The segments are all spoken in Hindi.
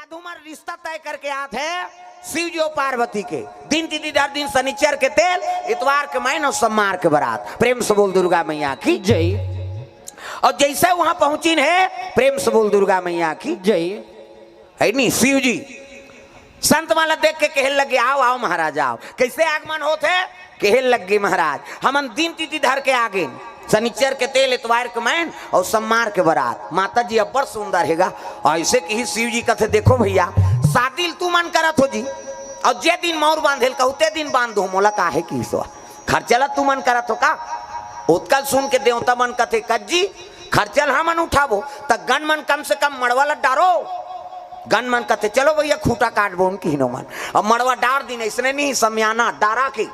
साधु मार रिश्ता तय करके आते हैं शिव जी और पार्वती के दिन तिथिदार दिन शनिचर के तेल इतवार के महीने और सोमवार के बारात। प्रेम से बोल दुर्गा मैया की जय। और जैसे वहां पहुंची है प्रेम से बोल दुर्गा मैया की जय है नी। शिव जी संत माला देख के कहने लगे आओ आओ महाराज आओ। कैसे आगमन होते कहने लगे महाराज हम दिन तिथि धर के आगे शनिचर के तेल इतवार के मैन और सोमवार के बारात। माता जी अब बड़ सुंदर हैगा। और ऐसे कि शिव जी कहते देखो भैया शादी तू मन करत हो जी और जे दिन मोर बांधेल कहते दिन बांध दो मोला काहे की सो खर्चला तू मन करत हो का। उत्कल सुन के देवता मन कथे कज्जी खर्चल हमन उठाबो त गन मन कम से कम मड़वाला डारो। गन मन कहते चलो भैया खूटा काट बोन की नो मन अब मड़वा डार दिन इसने नहीं समयाना डारा के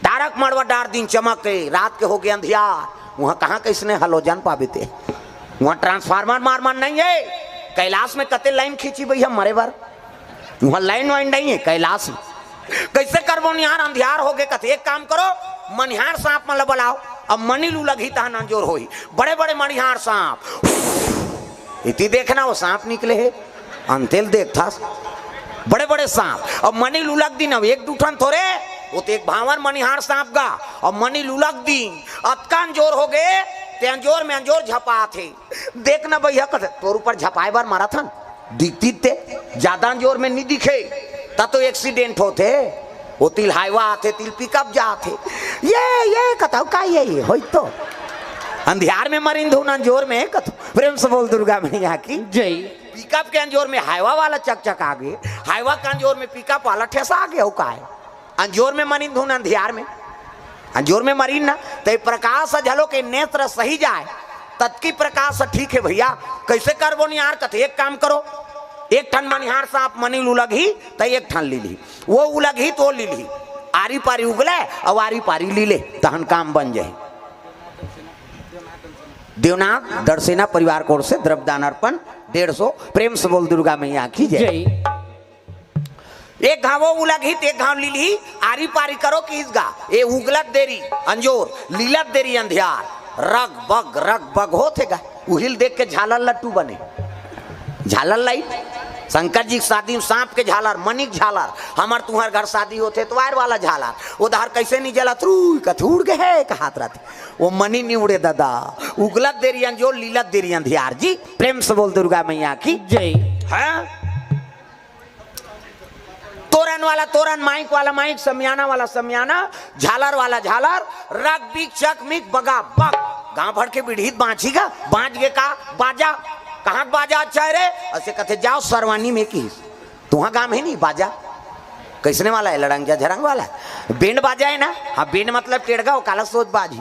डारक मड़वा डार दिन चमक के रात के हो गए अंधियार। वहां कहाँ कैसने हलोजन पाबे थे वहां ट्रांसफार्मर मार मान नहीं है। कैलाश में कते लाइन खींची भैया मरे बार वहां लाइन वाइन नहीं है कैलाश में। कैसे करबो निहार अंधियार हो गए कते एक काम करो मनिहार सांप मन बुलाओ अब मनी लू लगी तहन अंजोर होई बड़े बड़े मनिहार सांप इति देखना वो सांप निकले है अंतेल देख था बड़े बड़े सांप और मनी लुलक दिन अब एक दूठन थोड़े वो तो एक भावर मनिहार सांप गा और मनी लुलक दिन अतका अंजोर हो गए ते अंजोर में अंजोर झपा थे। देखना भैया कथे तोर ऊपर झपाए बार मारा था दिखती थे ज्यादा अंजोर में नहीं दिखे तब तो एक्सीडेंट होते वो तिल हाईवा आते तिल पिकअप जाते ये कथाओ का ये हो तो अंधियार में मरिंद हूं अंजोर में कथो। प्रेम से बोल दुर्गा मैया की जय। पिकअप के अंजोर में हाईवा वाला चक आगे हाईवा के अंजोर में पिकअप वाला ठेसा आ गया का है। अंजोर में मरिंद हूं अंधियार में अंजोर में मरीन ना तो प्रकाश झलो के नेत्र सही जाए तत्की प्रकाश ठीक है भैया। कैसे करबो निहार कथे एक काम करो एक ठन मनिहार सांप मनी उलग ही तो एक ठन ली ली वो उलग ही तो ली ली आरी पारी उगले और आरी पारी ली ले तहन काम बन जाए। देवनाथ दर्शेना परिवार कोर से द्रव्यदान अर्पण 150। प्रेम से बोल दुर्गा मैया की जय। एक घावो उलग ही एक घाव लीली आरी पारी करो किस गा ये उगलत देरी अंजोर लीलत देरी अंधियार रग बग होतेगा उहिल देख के झालर लट्टू बने झालर लाइट शंकर जी शादी सांप के झालर मनिक झालर हमार तुम्हार घर शादी होते त्वार वाला झालर उधर कैसे नहीं जला थ्रू कथूड़ गए है कहात रहते वो मनी नहीं उड़े दादा उगलत देरी अंजोर लीलत देरी अंधियार जी। प्रेम से बोल दुर्गा मैया की जय। है तोरण वाला तोरण माइक वाला माइक समियाना वाला समियाना झालर वाला झालर रग बिक चक मिक बगा बग गांव भर के बिढ़ीत बाँचीगा बाँच गे का बाजा कहाँ बाजा अच्छा है रे ऐसे कहते जाओ सरवानी में की तुहा गांव है नहीं बाजा कैसने वाला है लड़ंग झरंग वाला बेंड बाजा है ना। हाँ बेंड मतलब टेढ़गा वो काला सोच बाजी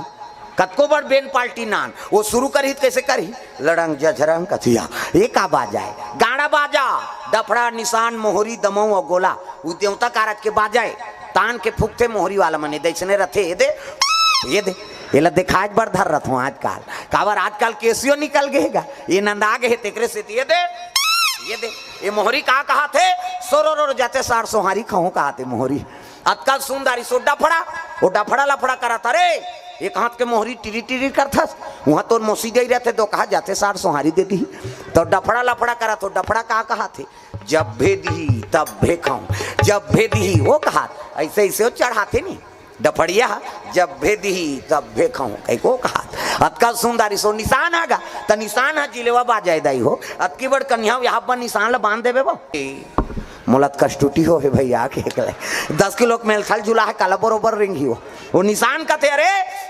कतको बड़ बेंड पाल्टी नान वो शुरू करी कैसे करी लड़ंग झरंग कथिया ये का बाजा है गाड़ा बाजा डफड़ा निशान मोहरी दमऊ और गोला वो देवता कारज के बाजाए तान के फूकते मोहरी वाला मने दैसने रथे ये दे ये ला दिखाज बर धर रथ हूँ आजकल काबर आजकल केसियो निकल गएगा ये नंदा गए तेकरे से ये दे ये मोहरी कहा थे सोरो जाते सार सोहारी कहूँ कहा थे मोहरी अतकल सुंदरी सो डफड़ा वो डफड़ा लफड़ा करा था रे एक हाथ के मोहरी टिरी टिरी करता वहां तो मोसी गई रहते तो कहा जाते सार सोहारी दे दी तो डफड़ा लफड़ा करा तो डफड़ा कहा थे जब भेदी तब भेखाऊं जब भेदी वो कहा ऐसे ऐसे वो चढ़ाते नहीं डफड़िया जब भेदी तब भेखाऊं कहीं को कहा अतका सुंदरी सो निशान आगा तो निशान है जिलेवा बाजाए दाई हो अतकी बड़ कन्या यहाँ पर निशान ला बांध देवे बो मुलत कष्टुटी हो है भैया के 10 किलो मेल थल झूला है काला बरोबर रिंग ही हो वो निशान का थे अरे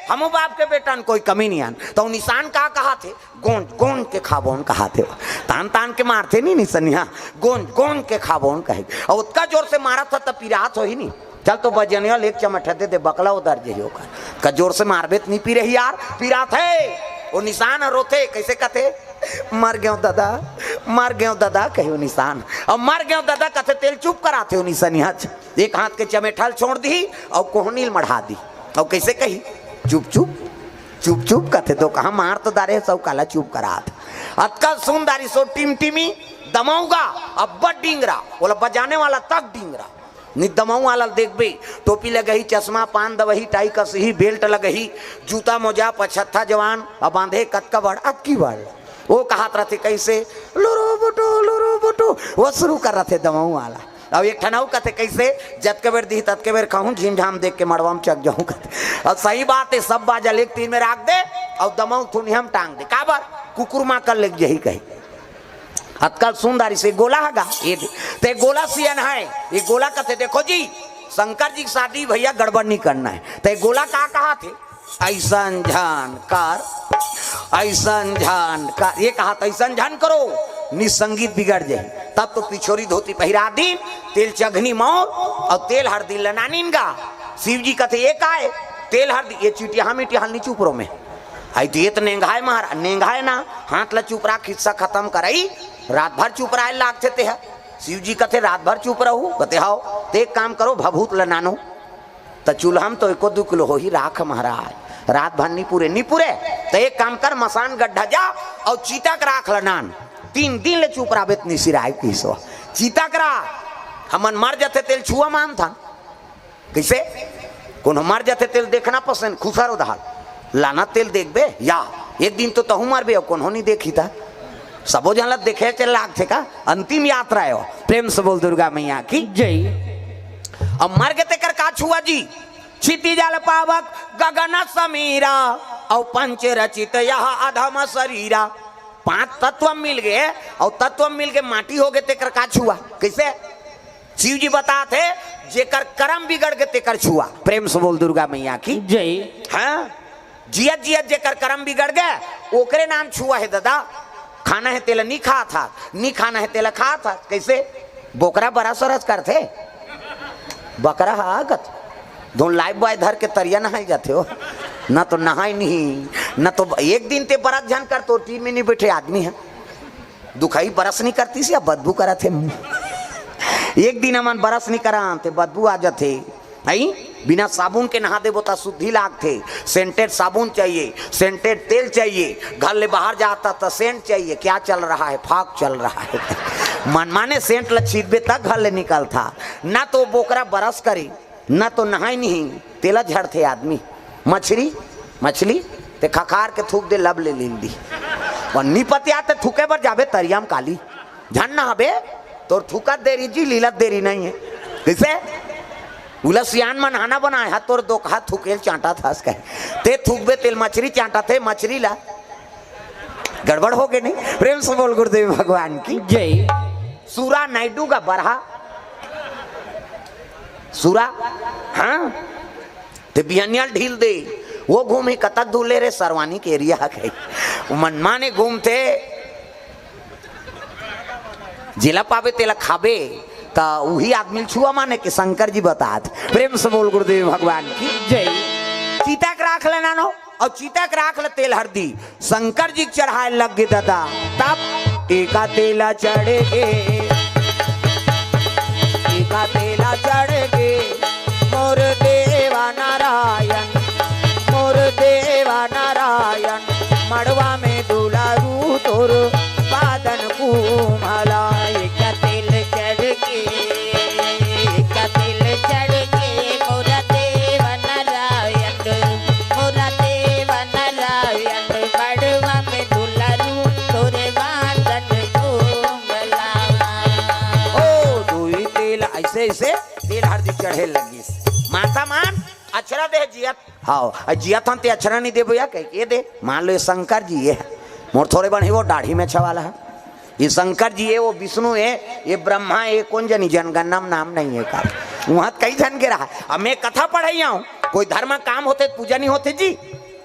हम बाप के बेटन कोई कमी नहीं आन तो निशान कहा थे गोंद के खाबोन कहा थे तान तान के मारते नहीं निशानिया गोंद के खाबोन कहे और उसका जोर से मारा था तब पिरात हो ही नहीं चल तो बजनिया एक चमट दे बकला उधर जे का जोर से मारबे नहीं पी रही यार पिरात है वो निशान रोते कैसे कहते मर गयो दादा कहो निशान और मर गयो दादा कहते तेल चुप कराते हो निशानिया एक हाथ के चमेठल छोड़ दी और कोहनील मढ़ा दी और कैसे कही चुप कहते तो कहा मार तो दारे सब काला चुप करात अतका सुंदरी सो टिमटिमी दमाऊंगा अब बड़ डिंगरा बोला बजाने वाला तक डिंगरा निदमऊ वाला देखबे टोपी लगही चश्मा पान दवही टाई कसही बेल्ट लगही जूता मोजा पछत्था जवान अब बांधे कतका बड़ अब की बड़ वो कहात रहते कैसे लुरु बुटू वो शुरू कर रहे थे दमाऊ वाला। अब एक ठनाऊ कहते कैसे जत के बेर दी तत के बेर कहूँ झीम झाम देख के मड़वा में चक जाऊँ कहते। और सही बात है, सब बाजल एक तीन में राख दे और दमाऊ थुनी हम टांग दे काबर कुकुर माँ कर ले यही कही अतकल सुंदरी से गोला हैगा ये ते गोला सियन है ये गोला कहते देखो जी शंकर जी की शादी भैया गड़बड़ नहीं करना है। ते गोला कहा थे ऐसन जानकार ये कहा था ऐसन जान करो निसंगीत बिगड़ जाए। तब तो पिछोरी धोती पहिरा दिन तेल चघनी मोर और तेल हरदी लनानीन गा। शिव जी कहते एक आए तेल हरदी ये चीटिया मिट्टी हाल नहीं चुपरो में आई तो ये तो नेंगाए मार नेंगाए ना हाथ ला चुप रहा खिस्सा खत्म कराई रात भर चुप रहा लागते थे। शिव जी कहते रात भर चुप रहो कहते हाओ तो एक काम करो भभूत लनानो तो चूल्हा तो 1-2 किलो हो ही राख महाराज रात भर नहीं पूरे तो एक काम कर मसान गड्ढा जा और चीता का राख लनान 3 दिन ले चुप रहा बेतनी सिराय पीसो चीता करा हमन मर जाते तेल छुआ मान था कैसे कौन मर जाते तेल देखना पसंद खुशर उधार लाना तेल देख बे या एक दिन तो तहु मर बे कौन हो नहीं देखी था सबो जनलत देखे चल लाग थे का अंतिम यात्रा है प्रेम से बोल दुर्गा मैया की जय। अब मर गए कर का छुआ जी क्षिति जल पावक गगन समीरा और पंच रचित यह अधम शरीरा 5 तत्व मिल गए और तत्व मिल के माटी हो गए तेकर का छुआ कैसे शिव जी बताते जेकर कर्म बिगड़ गए तेकर छुआ। प्रेम से बोल दुर्गा मैया की जय। हाँ जियत जियत जेकर कर्म बिगड़ गए ओकरे नाम छुआ है दादा। खाना है तेल नहीं खा था नहीं खाना है तेल खा था कैसे बोकरा बड़ा सरस करते बकरा आगत दो लाइफ बॉय धर के तरिया नहाई जाते हो ना तो नहाई नहीं ना तो एक दिन ते बरस झन कर तो 3 महीने बैठे आदमी है दुखाई बरस नहीं करती सी बदबू करा थे एक दिन अमन बरस नहीं करा थे बदबू आ जाते आई बिना साबुन के नहा देबो तो शुद्धि लागते सेंटेड साबुन चाहिए सेंटेड तेल चाहिए घर ले बाहर जाता तो सेंट चाहिए क्या चल रहा है फाक चल रहा है मनमाने सेंट लछीदबे तक घर ले निकल था ना तो बोकरा बरस करी ना तो नहाई नहीं तेला झड़ते आदमी मछली ते खखार के थूक दे लब ले ली और निपति आते थूके पर जाबे तरियाम काली झन ना हबे तोर थूकत देरी जी लीलत देरी नहीं है कैसे उलसियान में नहाना बनाए हाथ तोर 2 हाथ थूकेल चांटा था ते थूकबे तेल मछली चांटा थे मछली ला गड़बड़ हो गए नहीं। प्रेम से बोल गुरुदेव भगवान की जय। सूरा नायडू का बरहा सूरा हाँ ते बिहनियल ढील दे वो घूमे कतक धूले रे सरवानी के एरिया है मनमा ने घूमते जिला पावे तेला खाबे तो वही आदमी छुआ माने के शंकर जी बतात। प्रेम से बोल गुरुदेव भगवान की जय। चीता के राख लेना नो और चीता के राख ले तेल हरदी शंकर जी चढ़ाए लग गए दादा तब एका तेला चढ़े मोर देवा नारायण मड़वा में दुलारू तोर बादन कुमला से तेल हरदी चढ़े लगी माथा मान अक्षरा दे जियत हाँ जियत हम ते अक्षरा नहीं दे भैया कह के दे मान लो ये शंकर जी ये मोर थोड़े बन वो दाढ़ी में छवाला है ये शंकर जी है वो विष्णु है ये ब्रह्मा है कौन जनी जनगणना नाम नहीं है का वहां कई जन के रहा अब मैं कथा पढ़ाई हूँ कोई धर्म काम होते पूजा नहीं होते जी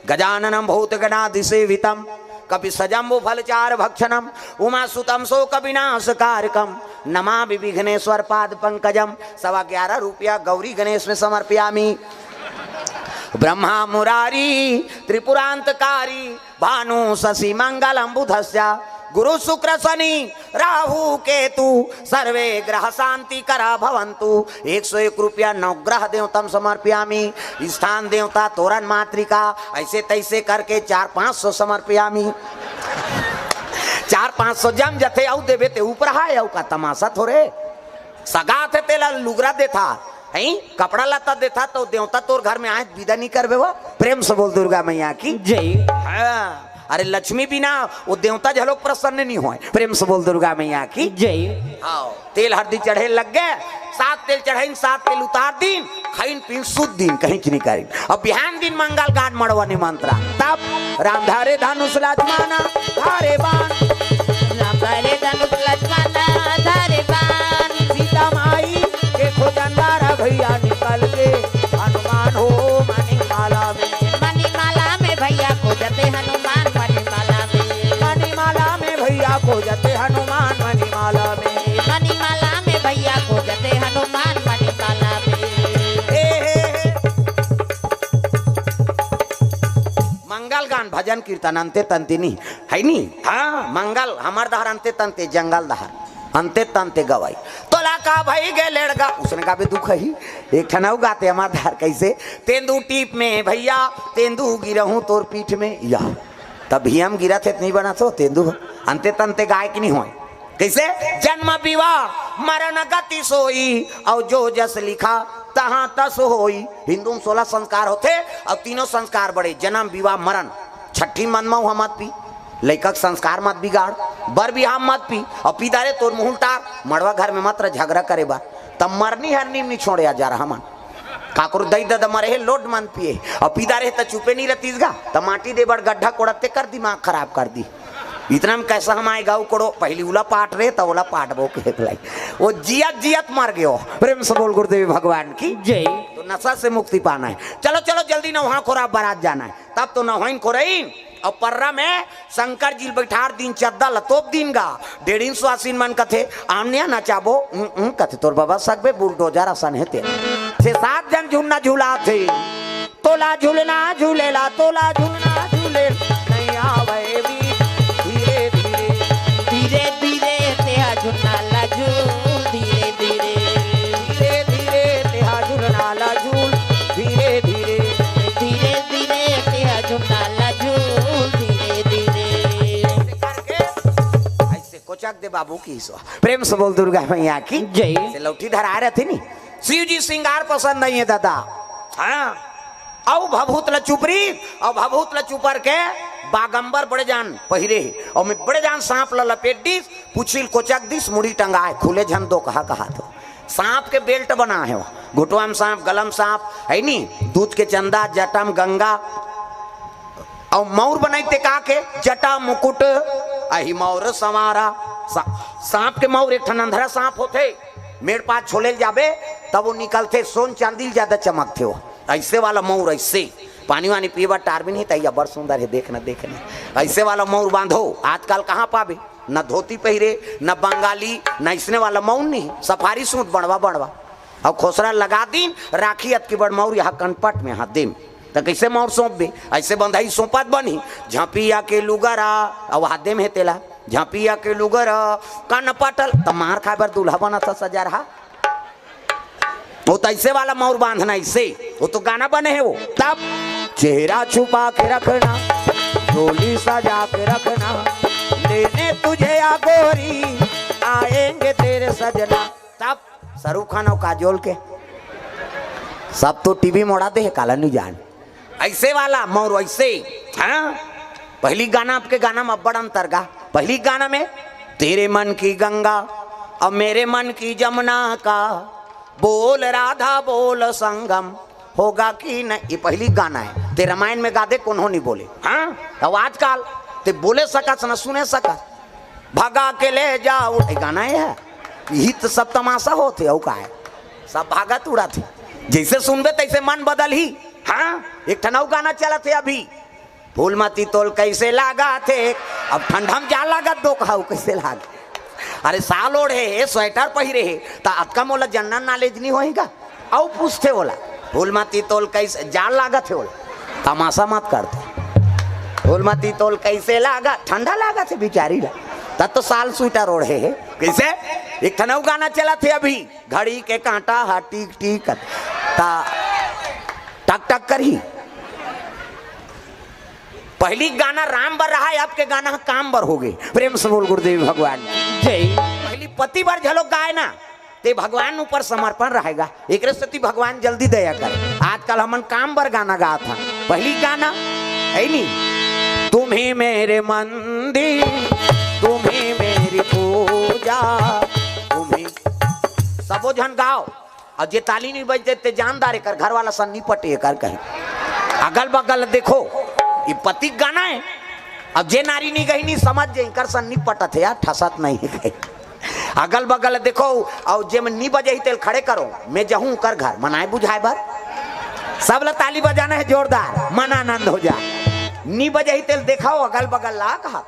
गजाननम भूत गणाधिसेवितम कपि सजम्बु फलचार भक्षणम उमा सुतम शोक विनाशकारकम नमामि विघ्नेश्वर पाद पंकजम 11.25 रुपया गौरी गणेश में समर्पयामि ब्रह्मा मुरारी त्रिपुरांतकारी भानु शशि मंगलम बुधस्य गुरु शुक्र शनि राहु केतु सर्वे ग्रह शांति करा भवंतु 101 रुपया नवग्रह देवतम समर्पयामि स्थान देवता तोरण मातृका ऐसे तैसे करके 400-500 समर्पयामि 400-500 जम जथे औ देवे ते ऊपर हाय औ का तमाशा थोड़े सगा थे तेला लुगरा देता है कपड़ा लता देता तो देवता तोर घर में आए विदा नहीं करबे वो। प्रेम से बोल दुर्गा मैया की जय। हाँ अरे लक्ष्मी बिना वो देवता झलोक प्रसन्न नहीं हो। प्रेम से बोल दुर्गा मैया की जय। आओ तेल हल्दी चढ़े लग गए, 7 तेल चढ़ाइन 7 तेल उतार दिन, खाइन पीन शुद्ध दिन कहीं नहीं करी। अब बिहान दिन मंगल गान मड़वा निमंत्रा, तब राम धारे धनुष लक्ष्मण धारे बाण, राम धारे धनुष लक्ष्मण धारे बाण, सीता माई के खोजंदारा भैया निकल के हनुमान हो मणिमाला में, मणिमाला में भैया खोजते हनुमान मणिमाला में, मणिमाला में भैया खोजते हनुमान मणिमाला में, मणिमाला में भैया खोजते हनुमान मणिमाला में। मंगल गान भजन कीर्तन अंते तंते नहीं है नी। हाँ मंगल हमार दहर अंते तंते जंगल दहर अंते तंते गवाई तोला का भाई गे लड़का उसने कहा दुख ही एक ठनाऊ गाते हमार दहर कैसे तेंदू टीप में भैया तेंदू गिरहूं तोर पीठ में या तब भी हम गिरा थे नहीं बना तो तेंदू अंते तंते गाय की नहीं हुए कैसे जन्म विवाह मरण गति सोई और जो जस लिखा तहां तस होई। हिंदू में 16 संस्कार होते और तीनों संस्कार बड़े जन्म विवाह मरण। छठी मन में मत पी लैकक संस्कार मत बिगाड़, बर बिहार मत पी और पीदारे तोर मुंह टार मड़वा घर में मात्र झगड़ा करे बार तब मरनी हरनी नहीं छोड़े जा रहा मन काकुर दई दद मरे है लोड मन पिए और पीदारे तो चुपे नहीं रहतीस गा तो माटी दे बड़ गड्ढा कोड़ते कर दिमाग खराब कर दी। इतना में कैसा हम आए गाँव कोड़ो पहली उला पाट रहे तो ओला पाट बो के लाई वो जियत जियत मर गयो। प्रेम से बोल गुरुदेव भगवान की जय। तो नशा से मुक्ति पाना है। चलो चलो जल्दी ना वहां खोरा बारात जाना है तब तो नहाइन खोरइन और पर्रा में शंकर जी बैठार दिन चद्दा लतोप दिन गा 150 आसीन मन कथे आमने नचाबो कथे तोर बाबा सकबे बुलडोजर आसन है ते 7 जन झूलना झूला थे तोला झूलना झूलेला तोला झूलना झूले नहीं आवे भी धीरे धीरे धीरे धीरे तेहा झुन्ना लाजूल धीरे धीरे धीरे धीरे तेहा झूलना लाजूल धीरे धीरे धीरे धीरे तेहा झुन्ना लाजूल धीरे धीरे करके ऐसे कोचक दे बाबू की सो। प्रेम से बोल दुर्गा मैया की जय। से लौटी धरा रहे थे नी शिव जी श्रृंगार पसंद नहीं है दादा। हाँ औ भभूत लचुपरी और भभूत लचुपर के बागंबर बड़े जान पहिरे और मैं बड़े जान सांप ल लपेट दिस पुछिल कोचक दिस मुड़ी टंगाए खुले झन दो कहा तो सांप के बेल्ट बना है घुटवा में सांप गलम सांप है नी दूध के चंदा जटा में गंगा और मौर बनाते का के जटा मुकुट अहि मौर संवारा सांप के मौर एक ठन अंधरा सांप होते मेरे पास छोले जाबे तब वो निकलते सोन चांदी ज्यादा चमकते हो ऐसे वाला मौर ऐसे पानी वानी पीवा टार भी नहीं तैया बड़ सुंदर है देखना देखना ऐसे वाला मौर बांधो आजकल कहाँ पावे न धोती पहिरे न बंगाली न इसने वाला मौन नहीं सफारी सूट बनवा बनवा और खोसरा लगा दिन राखी अत की बड़ मौर यहाँ कनपट में हाथ दिन तो कैसे मौर सौंप दे ऐसे बंधाई सौंपत बनी झांपिया के लुगरा और हाथे में तेला झांपिया के लुगरा कन पटल तो मार खाए बर दूल्हा बना था सजा रहा वो तो ऐसे वाला मौर बांधना ऐसे वो तो गाना बने है वो तब चेहरा छुपा के रखना डोली सजा के रखना लेने तुझे या गोरी आएंगे तेरे सजना। तब शाहरुख खान और काजोल के सब तो टीवी मोड़ाते है काला नहीं जान ऐसे वाला मौर ऐसे। हाँ पहली गाना आपके गाना में बड़ अंतर गा पहली गाना में तेरे मन की गंगा और मेरे मन की जमुना का बोल राधा बोल संगम होगा कि नहीं ये पहली गाना है ते रामायण में गा दे कौन नहीं बोले। हाँ अब आजकल ते बोले सकत न सुने सकत भगा के ले जाओ गाना है हित सब तमाशा होते हो का है सब भागत उड़ा थे जैसे सुनबे तैसे मन बदल ही। हाँ एक ठनाऊ गाना चला थे अभी फूलमती तोल कैसे लागा थे अब ठंडा में जा लागत दो कहा कैसे लाग अरे साल ओढ़े स्वेटर पहिरे तो अतका मोला जनरल नॉलेज नहीं होएगा औ पूछते बोला फूलमती तोल कैसे जान लागत है बोला तमाशा मत करते फूलमती तोल कैसे लागा ठंडा लागा थे बेचारी ला तब तो साल स्वेटर ओढ़े है कैसे। एक ठनऊ गाना चला थे अभी घड़ी के कांटा हा टीक टीक ता टक टक करी पहली गाना राम बर रहा है आपके गाना काम बर हो गए। प्रेम से बोल गुरुदेव भगवान जय। पहली पति बार झलोक गाय ना ते भगवान ऊपर समर्पण रहेगा एक रस्ती भगवान जल्दी दया करे। आजकल हमन काम बर गाना गा था पहली गाना है नी तुम ही मेरे मंदिर, तुम ही मेरी पूजा, तुम ही सबो झन गाओ। और जे ताली नहीं बजते ते जानदार कर घर वाला सन नहीं पटे कर कहीं अगल बगल देखो ये पति गाना है। अब जे नारी नहीं गई नहीं समझ जाए कर सन नहीं पटत है यार ठसत नहीं है। अगल बगल देखो और जे में नहीं बजे ही तेल खड़े करो मैं जहूं कर घर मनाए बुझाए बर सब ला ताली बजाना है जोरदार मन आनंद हो जाए। नी बजे ही तेल देखाओ अगल बगल ला कहा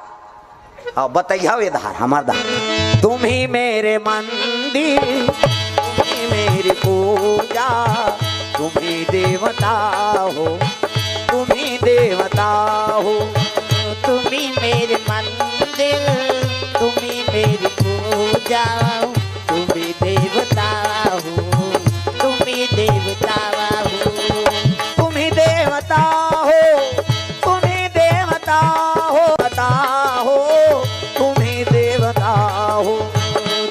और बताइए ये धार हमार धार। तुम ही मेरे मंदिर, तुम ही मेरी पूजा, तुम ही देवता हो, तुम ही देवता हो। तुम ही मेरे मंदिर, तुम ही मेरी पूजा, तुम ही देवता हो, तुम ही देवता हो। तुम ही देवता हो, तुम ही देवता हो, बता हो, तुम ही देवता हो।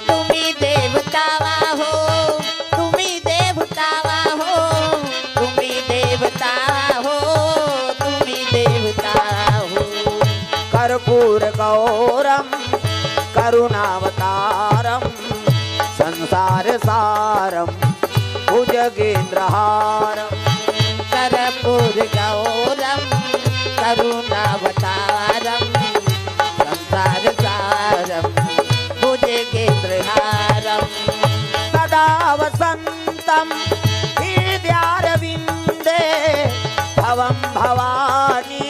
तुम ही देवता हो, तुम ही देवता हो, तुम ही देवता हो, तुम ही देवता हो। कर्पूर गौरम करुणावतारम संसार सारम भुजगेंद्रहारम। कर्पूर गौरम करुणावतारम संसार सारम भुजगेंद्रहारम। सदा वसंतम हृदयारविंदे भवं भवानी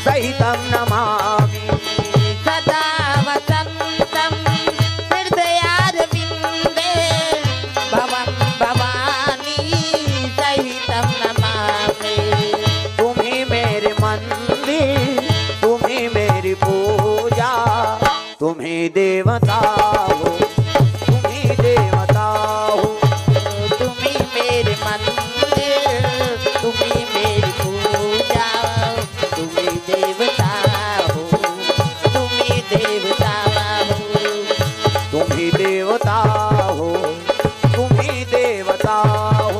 सहितं नमामि। सदा वसंतम हृदयारविंदे भवं भवानी सहितं नमामि। तुम ही मेरे मंदिर, तुम ही मेरी पूजा, तुम ही देवता हो, तुम ही देवता हो। तुम ही मेरे मंदिर, तुम ही मेरी पूजा, तुम ही देवता हो, तुम ही देवता हो। तुम ही देवता हो, तुम ही देवता हो।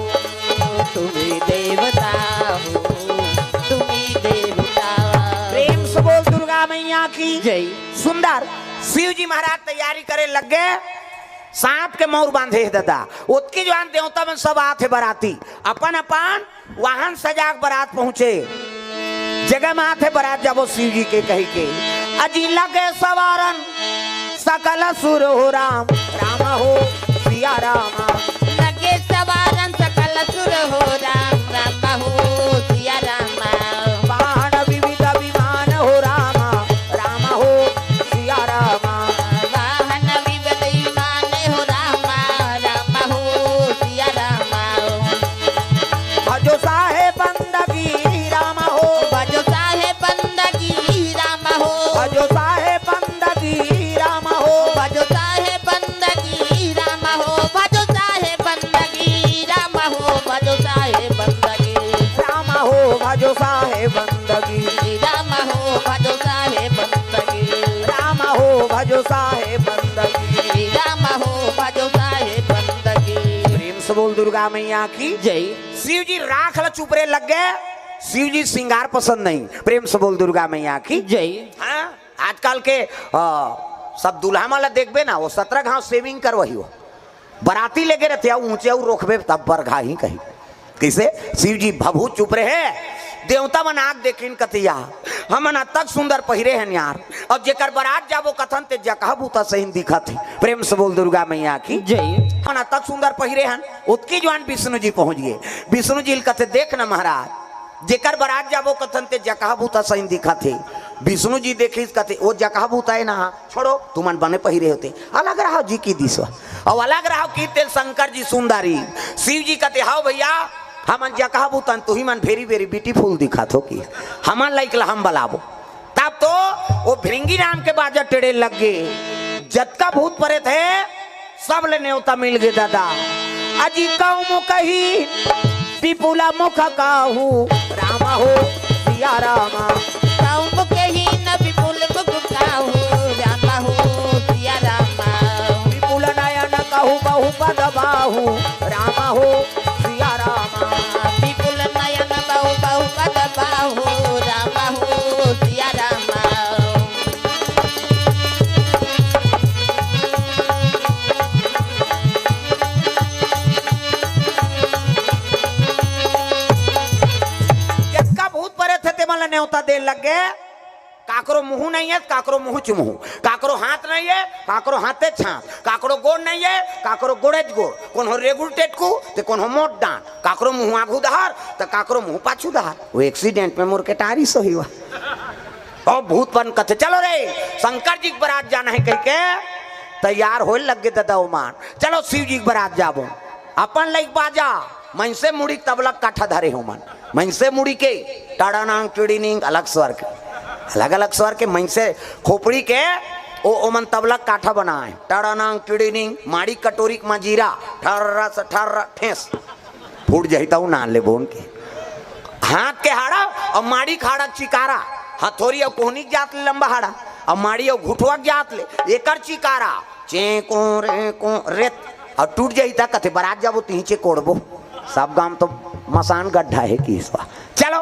तुम ही देवता हो, तुम ही देवता। प्रेम से बोल दुर्गा मैया की जय। सुंदर शिव जी महाराज तैयारी करे लग गए सांप के मोर बांधे है दादा उत्की जवान देवता में सब आते बराती अपन अपन वाहन सजा के बारात पहुंचे जगह में आते बारात जब शिव जी के कही के अजी लगे सवारन सकल सुर हो राम राम हो सिया रामा। लगे सवारन सकल सुर हो राम राम हो सिया रामा। बाण विविध विमान हो रामा राम हो सिया रामा। वाहन विविध विमान हो रामा राम हो सिया रामा। भजो साहे बंदगी राम हो, भजो साहे बंदगी राम हो। भजो साहे बंदगी राम हो। भजो साहे बंदगी राम हो। भजो साहे बंदगी राम हो। भजो साहे बंदगी राम हो भजो साहे बंदगी, राम हो। भजो साहे बंदगी राम हो भजो साहे बंदगी। राम हो। भजो साहे बंदगी। प्रेम से बोल दुर्गा मैया की जय। शिव जी राख ल चुपरे लग गए शिव जी श्रृंगार पसंद नहीं। प्रेम से बोल दुर्गा मैया की जय। हाँ? आजकल के सब दुल्हा माला देखबे ना वो 17 घाव सेविंग कर वही हो बराती लेके रहते ऊंचे रोकबे तब पर घा ही कहीं किसे शिव जी भभूत चुप रहे देवता मन आग देखिन कतिया हमन तक सुंदर पहिरे हैं यार और जेकर बारात जाबो कथन ते जकह बूता सही दिखत है। प्रेम से बोल दुर्गा मैया की जय। हमन तक सुंदर पहिरे हैं उत्की जवान विष्णु जी पहुंच गए। विष्णु जी कथे देख न महाराज जेकर बारात जाबो कथन ते जकह बूता सही दिखत है। विष्णु जी देखी कथे वो जकह बूता है ना छोड़ो तुमन बने पहिरे होते अलग रहो जी की दिशा और अलग रहो की तेल शंकर जी सुंदरी। शिव जी कथे हाओ भैया हमन जकह बूतन तू ही मन भेरी वेरी ब्यूटीफुल दिखत हो कि हमन लाइक ला हम बलाबो तब तो वो भृंगी नाम के बाजा टेढ़े लग गए जतका भूत परे थे सब ले न्योता मिल गए दादा अजी कहूँ मुकही विपुला मुख काहू राम हो सिया रामा। कहूँ के ही न विपुल मुख काहू राम हो सिया रामा। विपुल नयन कहू बहु पद बाहू राम हो सिया रामा। विपुल नयन बहु बहु पद बाहू राम हो सिया न्योता दे लग गए काकरो मुंह नहीं है काकरो मुंह चुमुह काकरो हाथ नहीं है काकरो हाथे छाप काकरो गोड़ नहीं है काकरो गोड़ेज गोड़ कौन हो रेगुल टेटकू तो कौन हो मोट डांट काकरो मुंह आगू दहार तो काकरो मुंह पाछू दहार वो एक्सीडेंट में मोर के टारी सही हुआ और भूतपन कथे चलो रे शंकर जी के बारात जाना है कह के तैयार हो लग गए दादा उमान चलो शिव जी के बारात जाबो अपन लाइक बाजा मन से मुड़ी तबलक काठा धरे हो मन मन से मुड़ी के टाड़ानांग टिड़ीनिंग अलग स्वर के अलग स्वर के मन से खोपड़ी के ओ मन तबलक काठा बनाए टाड़ानांग टिड़ीनिंग माड़ी कटोरी मजीरा ठर्रा से ठर्रा ठेस फूट जाता हूँ नान ले बोन के हाथ के हाड़ा और माड़ी खाड़ा चिकारा हथौरी और कोहनी जात ले लंबा हाड़ा और माड़ी और घुटवा जात ले एकर चिकारा चेको रे को रेत और टूट जाता कथे बारात जाबो तीचे कोड़बो सब गांव तो मसान गड्ढा है कि इस बार चलो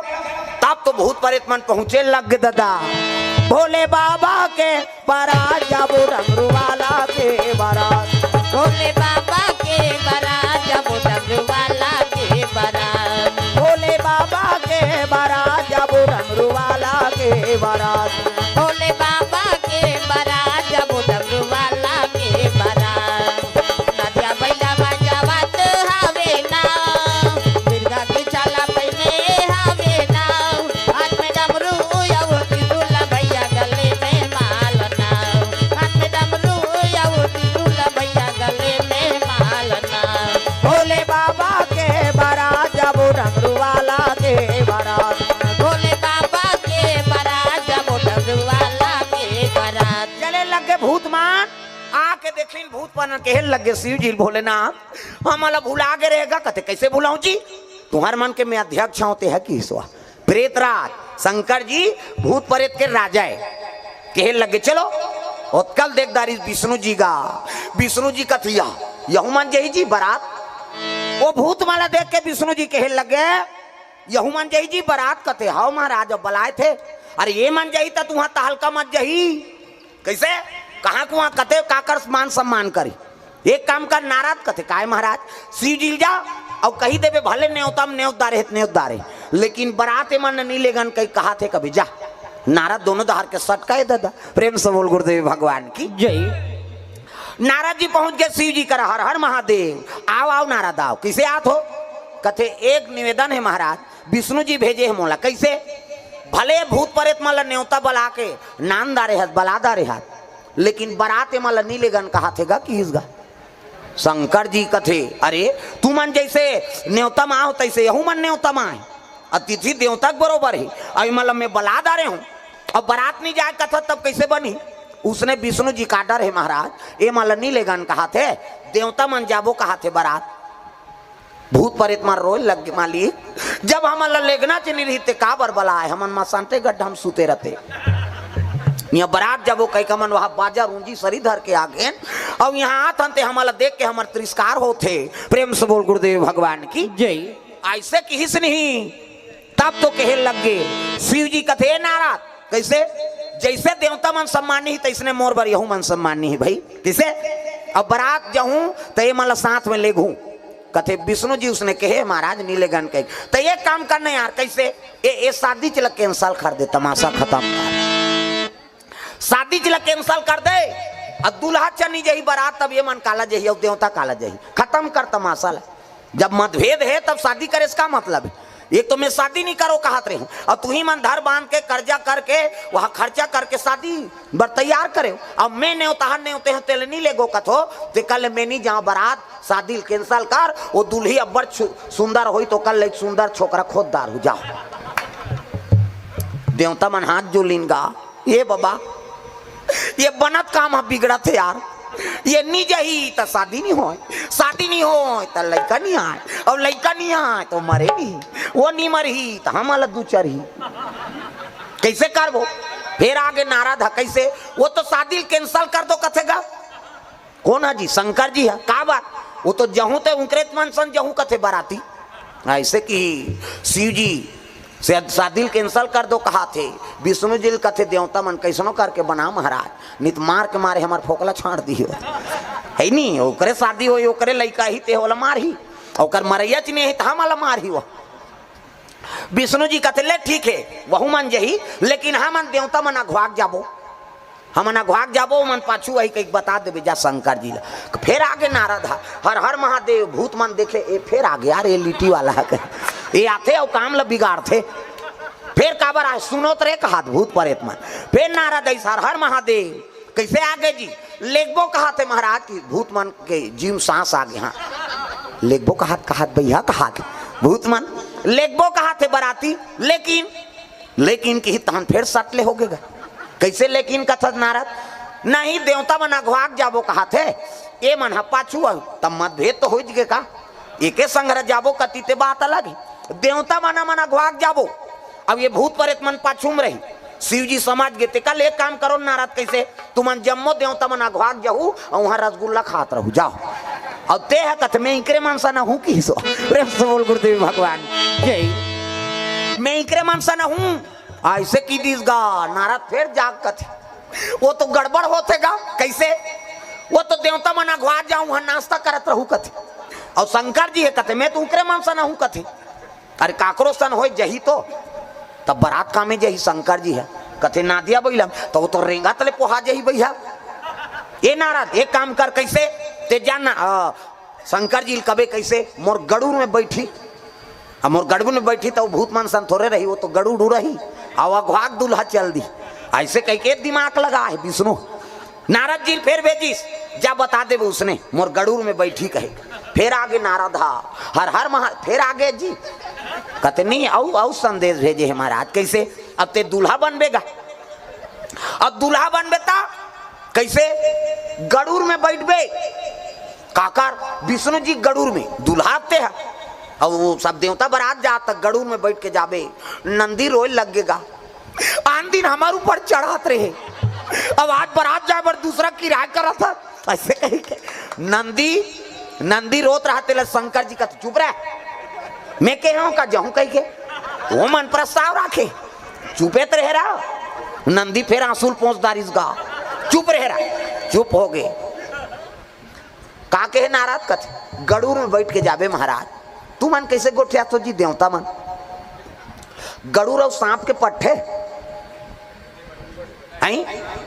तब तो भूत प्रेत मन पहुंचे लग गए दादा भोले बाबा के बारात जाबो डमरू वाला के बारात भोले बाबा के बारात जाबो डमरू वाला के बारात भोले बाबा के बारात जाबो डमरू वाला के बारात भोले बाबा के बारात जाबो डमरू वाला के बारात नदिया बैला बजावत हवे ना बिरगा के चाला पहने हवे ना हाथ में डमरू यावो तिरुला भैया गले में मालना हाथ में डमरू यावो तिरुला भैया गले में मालना भोले बाबा के बारात जाबो डमरू वाला के बारात भोले बाबा के बारात जाबो डमरू वाला के बारात चले लग गए भूतमान आके देखिन भूत पन के लगे शिव जी भोलेनाथ हमला भुला के रहेगा कहते कैसे भुलाऊं जी तुम्हार मन के मैं अध्यक्ष होते है कि ईश्वर प्रेतराज शंकर जी भूत प्रेत के राजा है कहे लगे चलो उत्कल देखदारी विष्णु जी का विष्णु जी कथिया यहुमन जही जी बारात वो भूत माला देख के विष्णु जी कहे लगे यहुमन जही जी बारात कथे हाउ महाराज अब बुलाए थे अरे ये मन जही था तुम्हारा तहलका मत जही कैसे कहाँ कुआ कते काकर मान सम्मान करी एक काम कर नाराज कथे काय महाराज शिव जी जा और कही देवे भले न्योतम न्योतारे लेकिन बराते मन नहीं लेगन कहीं कहा थे कभी जा नारद दोनों दहार के सट कहे दादा प्रेम से बोल गुरुदेव भगवान की जय नारद जी पहुंच गए शिव जी कर हर हर महादेव आओ आओ नारद आओ किसे आत हो कथे एक निवेदन है महाराज विष्णु जी भेजे है मोला कैसे भले भूत प्रेत मला न्योता बला के नान दारे हाथ बला दारे हाथ लेकिन बराते मला नीलेगन कहा थे गा कि इसगा शंकर जी कथे अरे तू मन जैसे न्योता आओ तैसे यहू मन न्योता आए अतिथि देवता बरोबर है अभी मतलब मैं बला दारे हूँ अब बारात नहीं जाए कथा तब कैसे बनी उसने विष्णु जी का डर है महाराज ये मला नीलेगन कहा थे देवता मन जाबो कहा थे बारात भूत प्रेत मार रोए लग गए मालिक जब हमारा लेगना चली रही थे काबर बलाए हमन मसानते गड्ढा हम सुते रहते यहाँ बारात जब वो कई कमन वहाँ बाजा रूंजी सरी धर के आ गए और यहाँ आते हमारा देख के हमारे तिरस्कार होते प्रेम से बोल गुरुदेव भगवान की जय ऐसे किस नहीं तब तो कहे लग गए शिव जी कथे नाराज कैसे जैसे देवता मन सम्मानी ही तैसने मोर बर यहू मन सम्मानी है भाई किसे अब बारात जाऊं तो ये मतलब साथ में ले घूं कथे विष्णु जी उसने कहे महाराज नीलेगन कहे तो ये काम करना यार कैसे ये शादी चल कैंसल कर दे तमाशा खत्म शादी चल कैंसल कर दे अब दूल्हा चनी जही बारात तब ये मन काला जही और देवता काला जही खत्म कर तमाशा जब मतभेद है तब शादी करे इसका मतलब है एक तो मैं शादी नहीं करो कहत रही हूँ और तू ही मन धर बांध के कर्जा करके वहाँ खर्चा करके शादी बर तैयार करे अब मैं ने उतार ने होते हैं तेल नहीं ले गो कथो ते कल मैं नहीं जाऊँ बारात शादी कैंसल कर वो दूल्ही अब्बर सुंदर हुई तो कल एक सुंदर छोकरा खोददार हो जाओ देवता मन हाथ जो लीनगा ये बाबा ये बनत काम है बिगड़ा थे यार ये नहीं जही तो शादी नहीं हो तो लड़का नहीं आए और लड़का नहीं आए तो मरे भी वो नहीं मरही तो हम अलग दूचर ही कैसे कर वो फिर आगे नाराज है कैसे वो तो शादी कैंसल कर दो कथेगा कौन है जी शंकर जी है का बात वो तो जहूं ते उनकरेत मन सन जहूं कथे बाराती ऐसे कि शिव जी से शादी कैंसल कर दो कहा थे विष्णु जी कथे देवता मन कैसनो करके बना महाराज नित मार के मारे हमार फोकला छाड़ दियो है नहीं ओकरे शादी हो ओकरे लड़का ही ते होला मार ही ओकर मरैया च नहीं है हम वाला मार ही वो विष्णु जी कहते ले ठीक है वहु मन जही, लेकिन हमन देवता मन अघवाक जाबो, हमन अघवाक जाबो मन पाछू वही कहीं बता देवे जा शंकर जी ला। फिर आगे नारद हर हर महादेव भूत मन देखे ए फिर आगे यार ये लिट्टी वाला है ये आते और काम ला बिगाड़ थे। फिर काबर आए सुनो तरे कहा भूत प्रेत मन। फिर नारद हर हर महादेव कैसे आगे जी लेखबो कहा थे महाराज की भूत मन के जीव सांस आगे। हाँ लेखबो कहा भैया कहा भूत मन लेखबो कहा थे बराती, लेकिन की तहन फिर सटले हो गए कैसे लेकिन कथत नारद नहीं देवता मन अघवाक जाबो कहा थे ए मन हा पाछू तब मतभेद तो हो गए का एके संग जाबो कतीते बात अलग है। देवता मन अघवाक जाबो अब ये भूत प्रेत मन पाछू में रही। शिव जी समझ गए ते कल एक काम करो नारद कैसे तुमन जम्मो देवता मन अघवाक जाहू और वहां रसगुल्ला खात रहू जाओ और ते है कथ में इकरे मनसा ना हूं की सो प्रेम से बोल गुरुदेव भगवान जय मैं इकरे मनसा ना हूं ऐसे की दीस गा। नारद फिर जाग कथे वो तो गड़बड़ होते गा कैसे वो तो देवता मन अघवाक जाऊं वहां नाश्ता करत रहू कथे और शंकर जी है कथे मैं तो उकरे मनसा ना हूं कथे अरे काकरो सन हो जही तो तब बारात कामे जही शंकर जी है कथे ना दिया बैलम तो वो तो रेंगा तले पोहा जही भैया ये नारद एक काम कर कैसे ते जानना शंकर जी कबे कैसे मोर गड़ूर में बैठी अब मोर गड़बू में बैठी तो भूत मन सन थोड़े रही वो तो गड़ू रही और अघवाक दुल्हा चल दी ऐसे कह के दिमाग लगा है विष्णु। नारद जी फिर भेजिस जा बता दे उसने मोर गड़ूर में बैठी कहे। फिर आगे नारद हर हर महा फिर आगे जी कहते नहीं औ संदेश भेजे है महाराज कैसे अब ते दूल्हा बनबेगा अब दूल्हा बनबेता कैसे गड़ूर में बैठबे काकर विष्णु जी गड़ूर में दूल्हा आते हैं अब वो सब देवता बारात जाता गड़ूर में बैठ के जाबे नंदी रोए लगेगा आन दिन हमारे ऊपर चढ़ात रहे अब आज बारात जाए पर दूसरा किराया करा था ऐसे कही के नंदी रोत रहा तेल शंकर जी का चुप रहा मैं कह का जाऊं कही के वो मन प्रस्ताव राखे चुपे तो रह रहा नंदी फिर आंसू पहुंचदारिस गा चुप रह रहा चुप हो गए का कहे नाराज कथे गड़ूर में बैठ के जाबे महाराज तू मन कैसे गोठिया तो जी देवता मन गड़ूर और सांप के पट्टे आई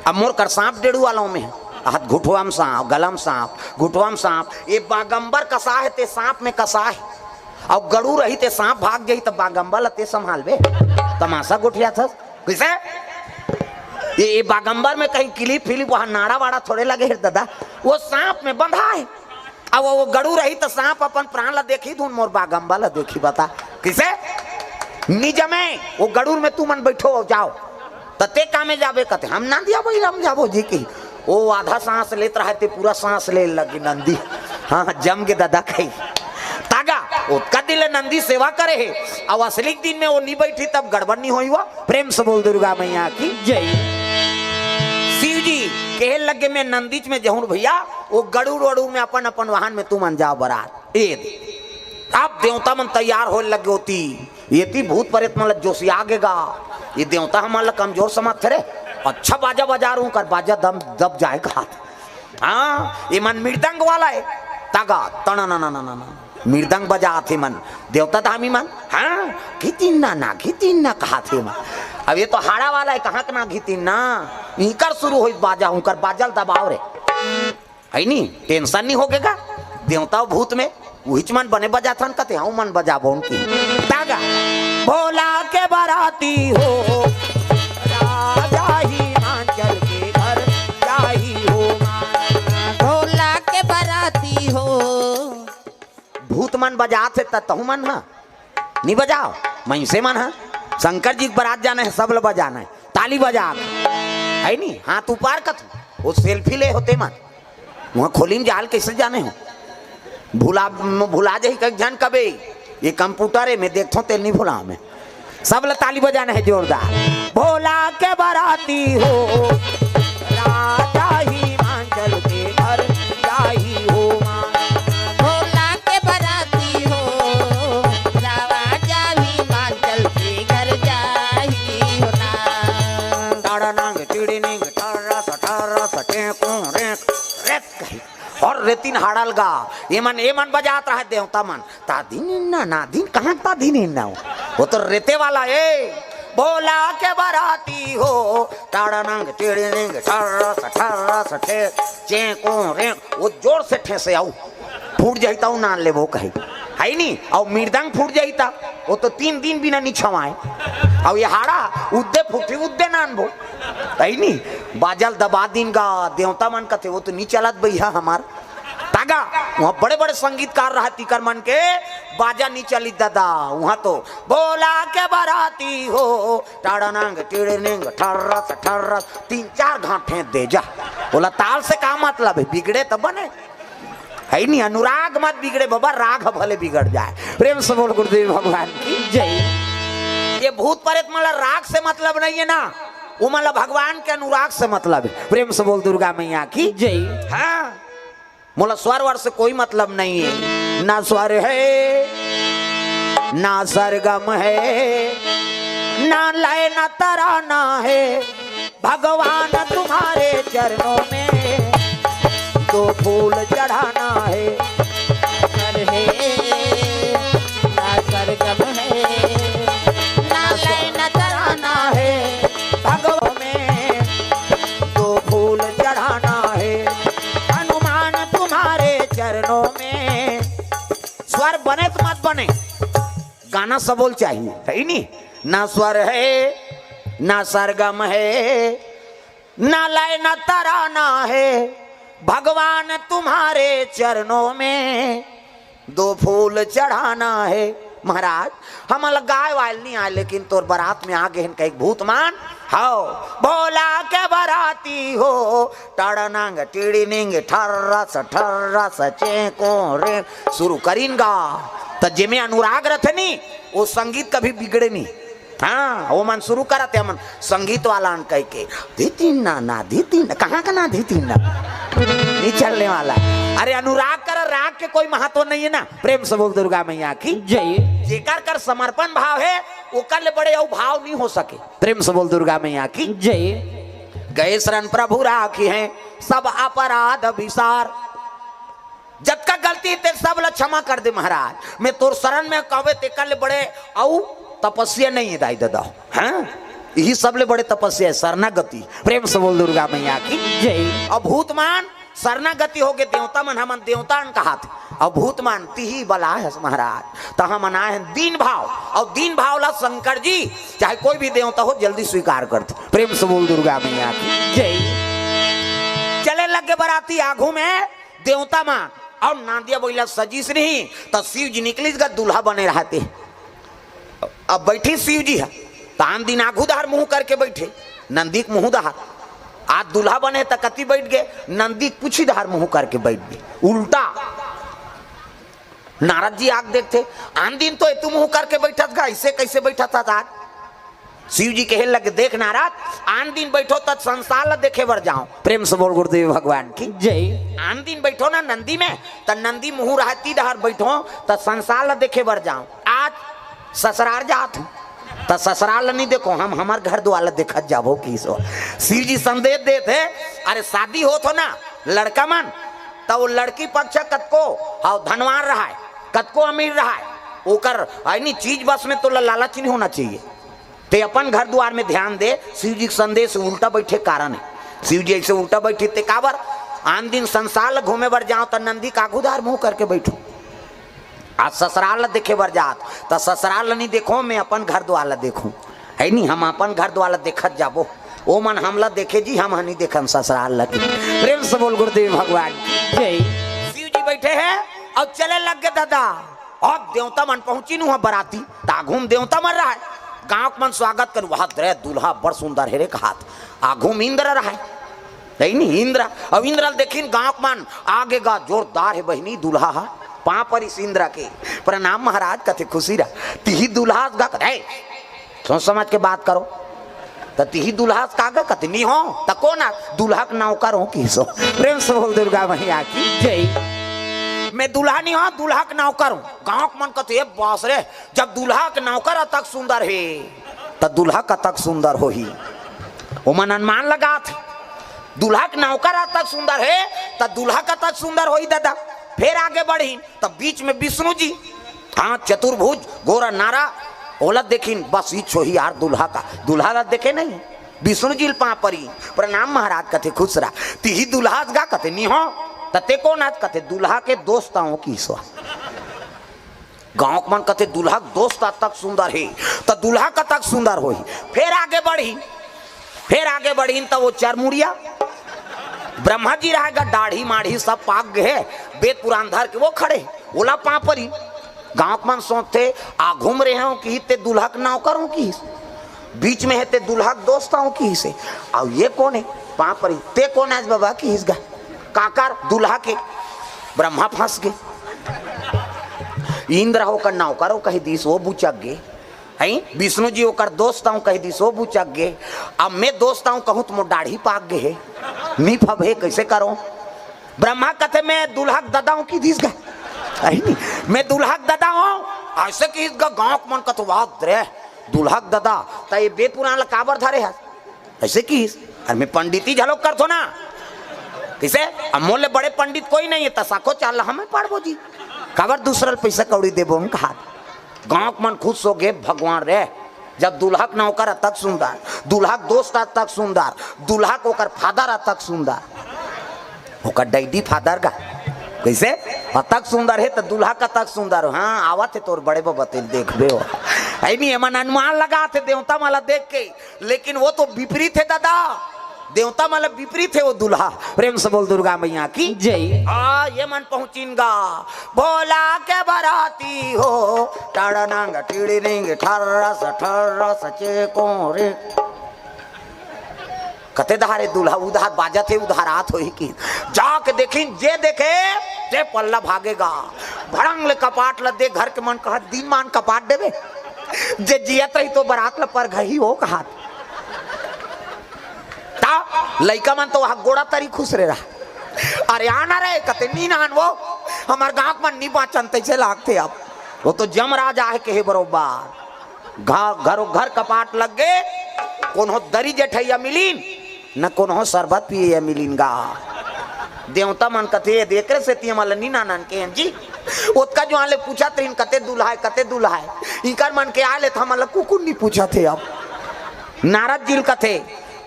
अब मोर कर सांप डेढ़ू वालों में हाथ घुटवा में सांप गलम सांप घुटवा में सांप ये बागंबर कसा है ते सांप में कसा है अब गड़ू रही ते सांप भाग जाई तब बागंबर लते संभाल बे तमाशा गोठिया था कैसे ये बागंबर में कहीं क्लिप फिलिप वहां नाड़ा वाड़ा थोड़े लगे है दादा वो सांप में बंधा है अब वो गड़ू रही तो सांप अपन प्राण ला देखी धुन मोर बागंबर ला देखी बता किसे निज में वो गड़ूर में तू मन बैठो जाओ तते कामे जाबे कहते हम ना दिया भाई हम जाबो जी की वो आधा सांस लेत रहा ते पूरा सांस ले लगी नंदी हाँ जम के दादा कही तागा उसका दिल नंदी सेवा करे है अब असली दिन में वो नहीं बैठी तब गड़बड़ नहीं हुई हुआ। प्रेम से बोल दुर्गा मैया की जय। शिव जी कहे लगे मैं नंदीच में जहूं भैया वो गड़ूर वड़ूर में अपन अपन वाहन में तू मन जाओ बारात आप देवता मन तैयार हो लगे होती ये थी भूत प्रेत मतलब जोशी आगेगा ये देवता हमारा कमजोर समझ थे अच्छा बाजा बजा रू कर बाजा दम दब जाएगा हाँ ये मन मृदंग वाला है तागा तना ना ना ना ना मृदंग बजा थे मन देवता धामी मन हाँ घितीन ना कहा थे मन अब ये तो हाड़ा वाला है कहाँ के ना घितीन ना इकर शुरू हो बाजा हूँ कर बाजल दबाव रे है नहीं टेंशन नहीं होगेगा देवता भूत में वही मन बने बजा था कहते हाँ मन बजा बो उनकी तागा भोला के बाराती हो राजा हिमाचल के घर जाही हो भोला के बाराती हो भूत मन बजा थे तहु मन हा नहीं बजाओ मैं से मन हा शंकर जी बारात जाना है सब बजाना है ताली बजा है नहीं हाथ ऊपर का वो सेल्फी ले होते मन वहाँ खोली जाल कैसे जाने हो भुला जाही कहीं जन कबे ये कंप्यूटर है मैं देखता हूँ तेल नहीं भुला मैं सब ताली बजाना है जोरदार भोला के बाराती हो राजा हिमाचल के घर जाही हो भोला के बाराती हो राजा हिमाचल के घर जाही हो ना टाड़ांग चिड़िनिंग टारा सटे को रेक और रेतिन हाड़ल गा ये मन बजात रहा देवता मन ता दिन ना दिन कहाँ ता दिन ना वो तो रेते वाला है। बोला के बराती हो टाड़ानंग टेड़ेंग ठर्रा ठर्रा ठे चेको रे वो जोर से ठेसे आऊ फूट जाता हूँ नान ले वो कहे है नहीं। और मृदंग फूट जाता वो तो 3 दिन बिना नहीं छवाए। और ये हाड़ा उद्दे फूटे उद्दे नान बो है नहीं। बाजल दबा दिन का देवता मन का थे वो तो नहीं चलत भैया हमार तागा। वहाँ बड़े बड़े संगीतकार रहा तीकर मन के बाजा नहीं चली दादा। वहाँ तो बोला के बराती हो टाड़ानंग टेड़ेंग ठर्रा ठर्रा 3-4 घाटे दे जा। बोला ताल से का मतलब है, बिगड़े तब बने है नहीं। अनुराग मत बिगड़े बाबा, राग भले बिगड़ जाए। प्रेम से बोल गुरुदेव भगवान की जय। ये भूत प्रेत मतलब राग से मतलब नहीं है ना, वो मतलब भगवान के अनुराग से मतलब है। प्रेम से बोल दुर्गा मैया की जय। हाँ मोला स्वर वर से कोई मतलब नहीं है, ना स्वर है ना सरगम है ना लय ना तराना है। भगवान तुम्हारे चरणों में 2 फूल चढ़ाना है। सर है ना सरगम है ना लय ना तराना है। भगवान में 2 फूल चढ़ाना है। हनुमान तुम्हारे चरणों में स्वर बने तो मत बने, गाना सबोल चाहिए है नहीं। ना स्वर है ना सरगम है ना लय ना तराना है। भगवान तुम्हारे चरणों में 2 फूल चढ़ाना है। महाराज हम गाय वाल नहीं आए, लेकिन तोर बारात में आ गए हैं कई भूतमान हो। बोला के बराती हो टाड़ानंग टीड़ीनिंग ठर्रा सचे को रे शुरू करीनगा। तो जिमे अनुराग रथनी वो संगीत कभी बिगड़े नहीं। हाँ वो मन शुरू करते हमन संगीत वाला कह के धीतीन ना धीतीन कहाँ का ना धीतीन ना नहीं चलने वाला। अरे अनुराग कर राग के कोई महत्व नहीं है ना। प्रेम से बोल दुर्गा मैया की जय। जेकर कर समर्पण भाव है वो कर ले बड़े भाव नहीं हो सके। प्रेम से बोल दुर्गा मैया की जय। गए शरण प्रभु राखी है सब अपराध विसार। जब का गलती ते सब ला क्षमा कर दे महाराज। मैं तोर शरण में कहवे ते कर ले बड़े औ तपस्या नहीं है दाई दादा। हाँ यही सब ले बड़े तपस्या है शरणागति। प्रेम से बोल दुर्गा मैया की जय। अब भूतमान शरणागति हो गए देवता मन हमन देवता कहा थे। अब भूतमान तिही बला है महाराज तो हम आए हैं दीन भाव। और दीन भाव ला शंकर जी चाहे कोई भी देवता हो जल्दी स्वीकार करते। प्रेम से बोल दुर्गा मैया की जय। चले लगे बराती आगू में देवता मान और नांदिया बोला सजीस नहीं तो शिव जी निकली दूल्हा बने रहते। अब बैठी शिव जी है तान दिन आगू दहार मुंह करके बैठे नंदी मुंह दहार। आज दूल्हा बने तो कति बैठ गए, नंदी कुछ ही दहार मुंह करके बैठ गए उल्टा। नारद जी आग देखते आन दिन तो तू मुंह करके बैठा था, ऐसे कैसे बैठा था आज। शिव जी कहे लगे देख नारद आन दिन बैठो तब संसार ला देखे बर जाओ। प्रेम से बोल गुरुदेव भगवान की जय। आन दिन बैठो ना नंदी में तो नंदी मुंह रहती दहार बैठो तो संसार ला देखे बर जाओ। आज ससुराल जात तो ससुराल नहीं देखो हम हमार घर द्वार देखत जाबो की सो। शिव जी संदेश देते अरे शादी हो तो ना लड़का मन तो वो लड़की पक्ष कतको हाँ धनवान रहा है कतको अमीर रहा है ओकर नहीं चीज बस में तो लालच नहीं होना चाहिए। ते अपन घर द्वार में ध्यान दे। शिव जी संदेश उल्टा बैठे कारण है। शिव जी ऐसे उल्टा बैठे ते काबर आन दिन संसार घूमे बर जाओ तो नंदी कागुदार मुंह करके बैठो। आज ससुराल देखे बर जात तो ससुराल नहीं देखो मैं अपन घर द्वार देखूं है नहीं। हम अपन घर द्वार देखत जाबो ओ मन हमला देखे जी हम नहीं देखन ससुराल लगे। प्रेम से बोल गुरुदेव भगवान जय। शिव जी बैठे हैं और चले लग गए दादा। और देवता मन पहुंची नु बराती ताघूम देवता मन रहा है गांव मन स्वागत कर वहां दरे दूल्हा बड़ सुंदर है रे कहा आघूम इंद्र रहा है नहीं इंद्र। अब इंद्र देखिन गांव मन आगे गा जोरदार है बहनी दूल्हा है पां पर इस इंद्र के प्रणाम महाराज कथे खुशी रहा तिही दूल्हा गा सोच समझ के बात करो तो तिही दूल्हा कागा कथे नहीं हो तो कौन दूल्हा का नौकर हो की सो। प्रेम से बोल दुर्गा मैया की जय। मैं दूल्हा नहीं हो दूल्हा का नौकर हूँ। गाँव मन कथे बास रे जब दूल्हा का नौकर तक सुंदर है तो दूल्हा का तक सुंदर हो ही वो मन अनुमान लगा थे। दूल्हा का नौकर तक सुंदर है तो दूल्हा का तक सुंदर हो ही दादा। फिर आगे बढ़ी तब बीच में विष्णु जी हाँ चतुर्भुज गोरा नारा ओला देखिन बस ई छोही यार दूल्हा का दूल्हा ला देखे नहीं विष्णु जी पा परी प्रणाम महाराज कथे खुश रहा तिही दूल्हा गा कथे नी हो तते कौन आज कथे दूल्हा के दोस्ताओं की सो गांव मन कथे दूल्हा दोस्त तक सुंदर है तो दूल्हा का तक सुंदर हो फिर आगे बढ़ी तो वो चरमुड़िया ब्रह्मा जी रहेगा दाढ़ी माढ़ी सब पाक गए वेद पुराण धर के वो खड़े ओला पापरी गांव मन सोचते आ घूम रहे हो कि ते दूल्हा के नाव करूं की बीच में है ते दूल्हा के दोस्ताओं की से और ये कौन है पापरी ते कौन आज बाबा की हिस्गा काकर दूल्हा के ब्रह्मा फंस गए इंद्र होकर नौकर कह दीस वो बुचक गे है विष्णु जी होकर दोस्त हूँ कह दीस वो बुचक गे अब मैं दोस्त हूँ कहूँ तो दाढ़ी पाक गे है मी फब है कैसे करो ब्रह्मा कथे मैं दूल्हा दादा हूँ की दीस गा मैं दूल्हा दादा हूँ ऐसे की गाँव मन कथ बात रे दूल्हा दादा तो ये वेद पुराण काबर धरे है ऐसे की अरे मैं पंडिती झलोक कर थो ना किसे अमोल्य बड़े पंडित कोई नहीं है तसाको चाल हमें पढ़बो जी काबर दूसरा पैसा कौड़ी देबो हम कहा गाँव मन खुश हो गए भगवान रे जब दूल्हा के नौकर तक सुंदर दूल्हा के दोस्त तक सुंदर दूल्हा को कर फादर तक सुंदर ओकर डैडी फादर का कैसे तक सुंदर है तो दूल्हा का तक सुंदर हो हाँ आवत है तोर बड़े बते देखबे हो ऐ नहीं मन अनुमान लगा थे देवता माला देख के लेकिन वो तो विपरीत है दादा देवता मतलब विपरीत है वो दूल्हा प्रेम से बोल दुर्गा मैया की जय ये मन पहुंचीनगा भोला के बराती हो टाड़नांग टीड़िंग ठर्रस चेको रे कते धारे दूल्हा उधार बाजा थे उधार आत हो की जाके देखिन जे देखे जे पल्ला भागेगा भड़ंग ले कपाट ल दे घर के मन कहा दिन मान कपाट देवे जे जियत रही तो बरात ल पर घही हो कहा लइका मन तो वहां गोड़ा तरी खुश रे रहा अरे आना रे कते नी नान वो हमार गांव मन नी बाचन तैसे लागते अब वो तो जमराज आहे के है बरोबर घर कपाट लग गए कोनो दरी जेठैया मिलीन न कोनो शरबत पिए मिलीन गा देवता मन कथे देखरे से ती मल नी नानन के जी ओतका जो आले पूछा तीन कते दूल्हा है इनकर मन के आले था मल कुकुर नी पूछा थे अब नारद जी कथे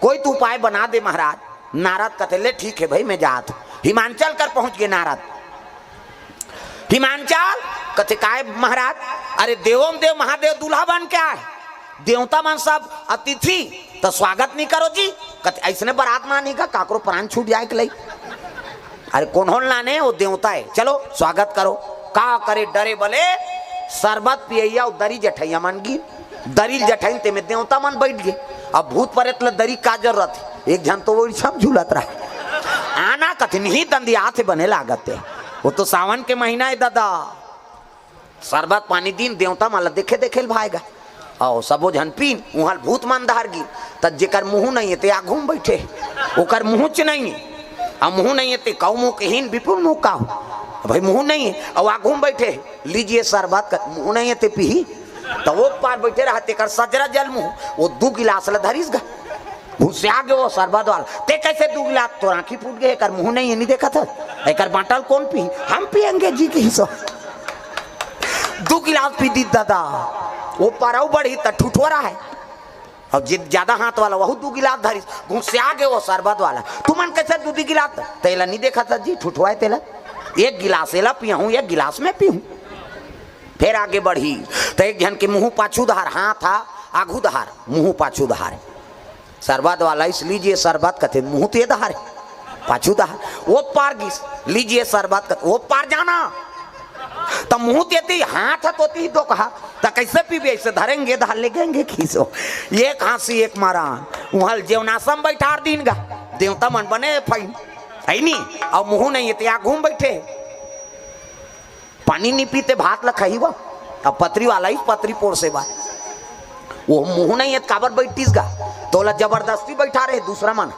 कोई तो उपाय बना दे महाराज नारद कथे ले ठीक है भाई मैं जात हिमांचल कर पहुंच गए नारद हिमांचल कथे काय महाराज अरे देवों देव महादेव दूल्हा बन क्या है देवता मन सब अतिथि तो स्वागत नहीं करो जी कथे ऐसने बारात मानी का काकरो प्राण छूट जाए के लिए अरे कौन हो लाने वो देवता है चलो स्वागत करो का करे डरे बोले शरबत पियैया दरी जठैया मन गी दरी जठैन ते में देवता मन बैठ गए अब भूत परेत दरी का जरूरत एक जन तो वो सब झूलत रहा आना कठिन ही दंदी हाथ बने लागत है वो तो सावन के महीना है दादा शरबत पानी दिन देवता माला देखे देखे भाएगा और सबो जन पीन वहां भूत मन धार गी तब जेकर मुंह नहीं है ते आ घूम बैठे ओकर मुंह च नहीं है अब मुंह नहीं है ते कौ मुंह के हीन विपुल मुंह का भाई मुंह नहीं है और आ घूम बैठे लीजिए शरबत का मुंह नहीं है ते पी तो वो पार बैठे रहते कर सजरा जल मुंह वो 2 गिलास ला धरीस गा घुसे आगे वो शरबत वाला ते कैसे 2 गिलास तो आंखी फूट गए कर मुंह नहीं है नहीं देखा था एक बाटल कौन पी हम पियेंगे जी की सो 2 गिलास पी दी दादा वो पाराऊ बढ़ी तो ठुठोरा है और जिद ज्यादा हाथ वाला वह 2 गिलास धरीस घुसे आगे वो शरबत वाला तुमन कैसे 2 गिलास तेला नहीं देखा था जी ठुठवाए तेला 1 गिलास एला पिया हूँ 1 गिलास में पीऊँ फिर आगे बढ़ी तो एक जन के मुंह पाछू धार हाथ था आगू धार मुंह पाछू धार शरबत वाला इस लीजिए शरबत कथे मुंह ते धार पाछू धार वो पार गिस लीजिए शरबत कथे वो पार जाना तो मुंह तेती हाथ तोती दो कहा तो कैसे पीबे ऐसे धरेंगे धार लेंगे खींचो एक हांसी एक मारा वहां जेवनासम बैठार दिन गा देवता मन बने फाइन है नी और मुंह नहीं है ते घूम बैठे पानी नहीं पीते भात ला खाई वो अब पतरी वाला ही पतरी पोर से बात वो मुंह नहीं है काबर बैठतीस गा तोला जबरदस्ती बैठा रहे दूसरा मन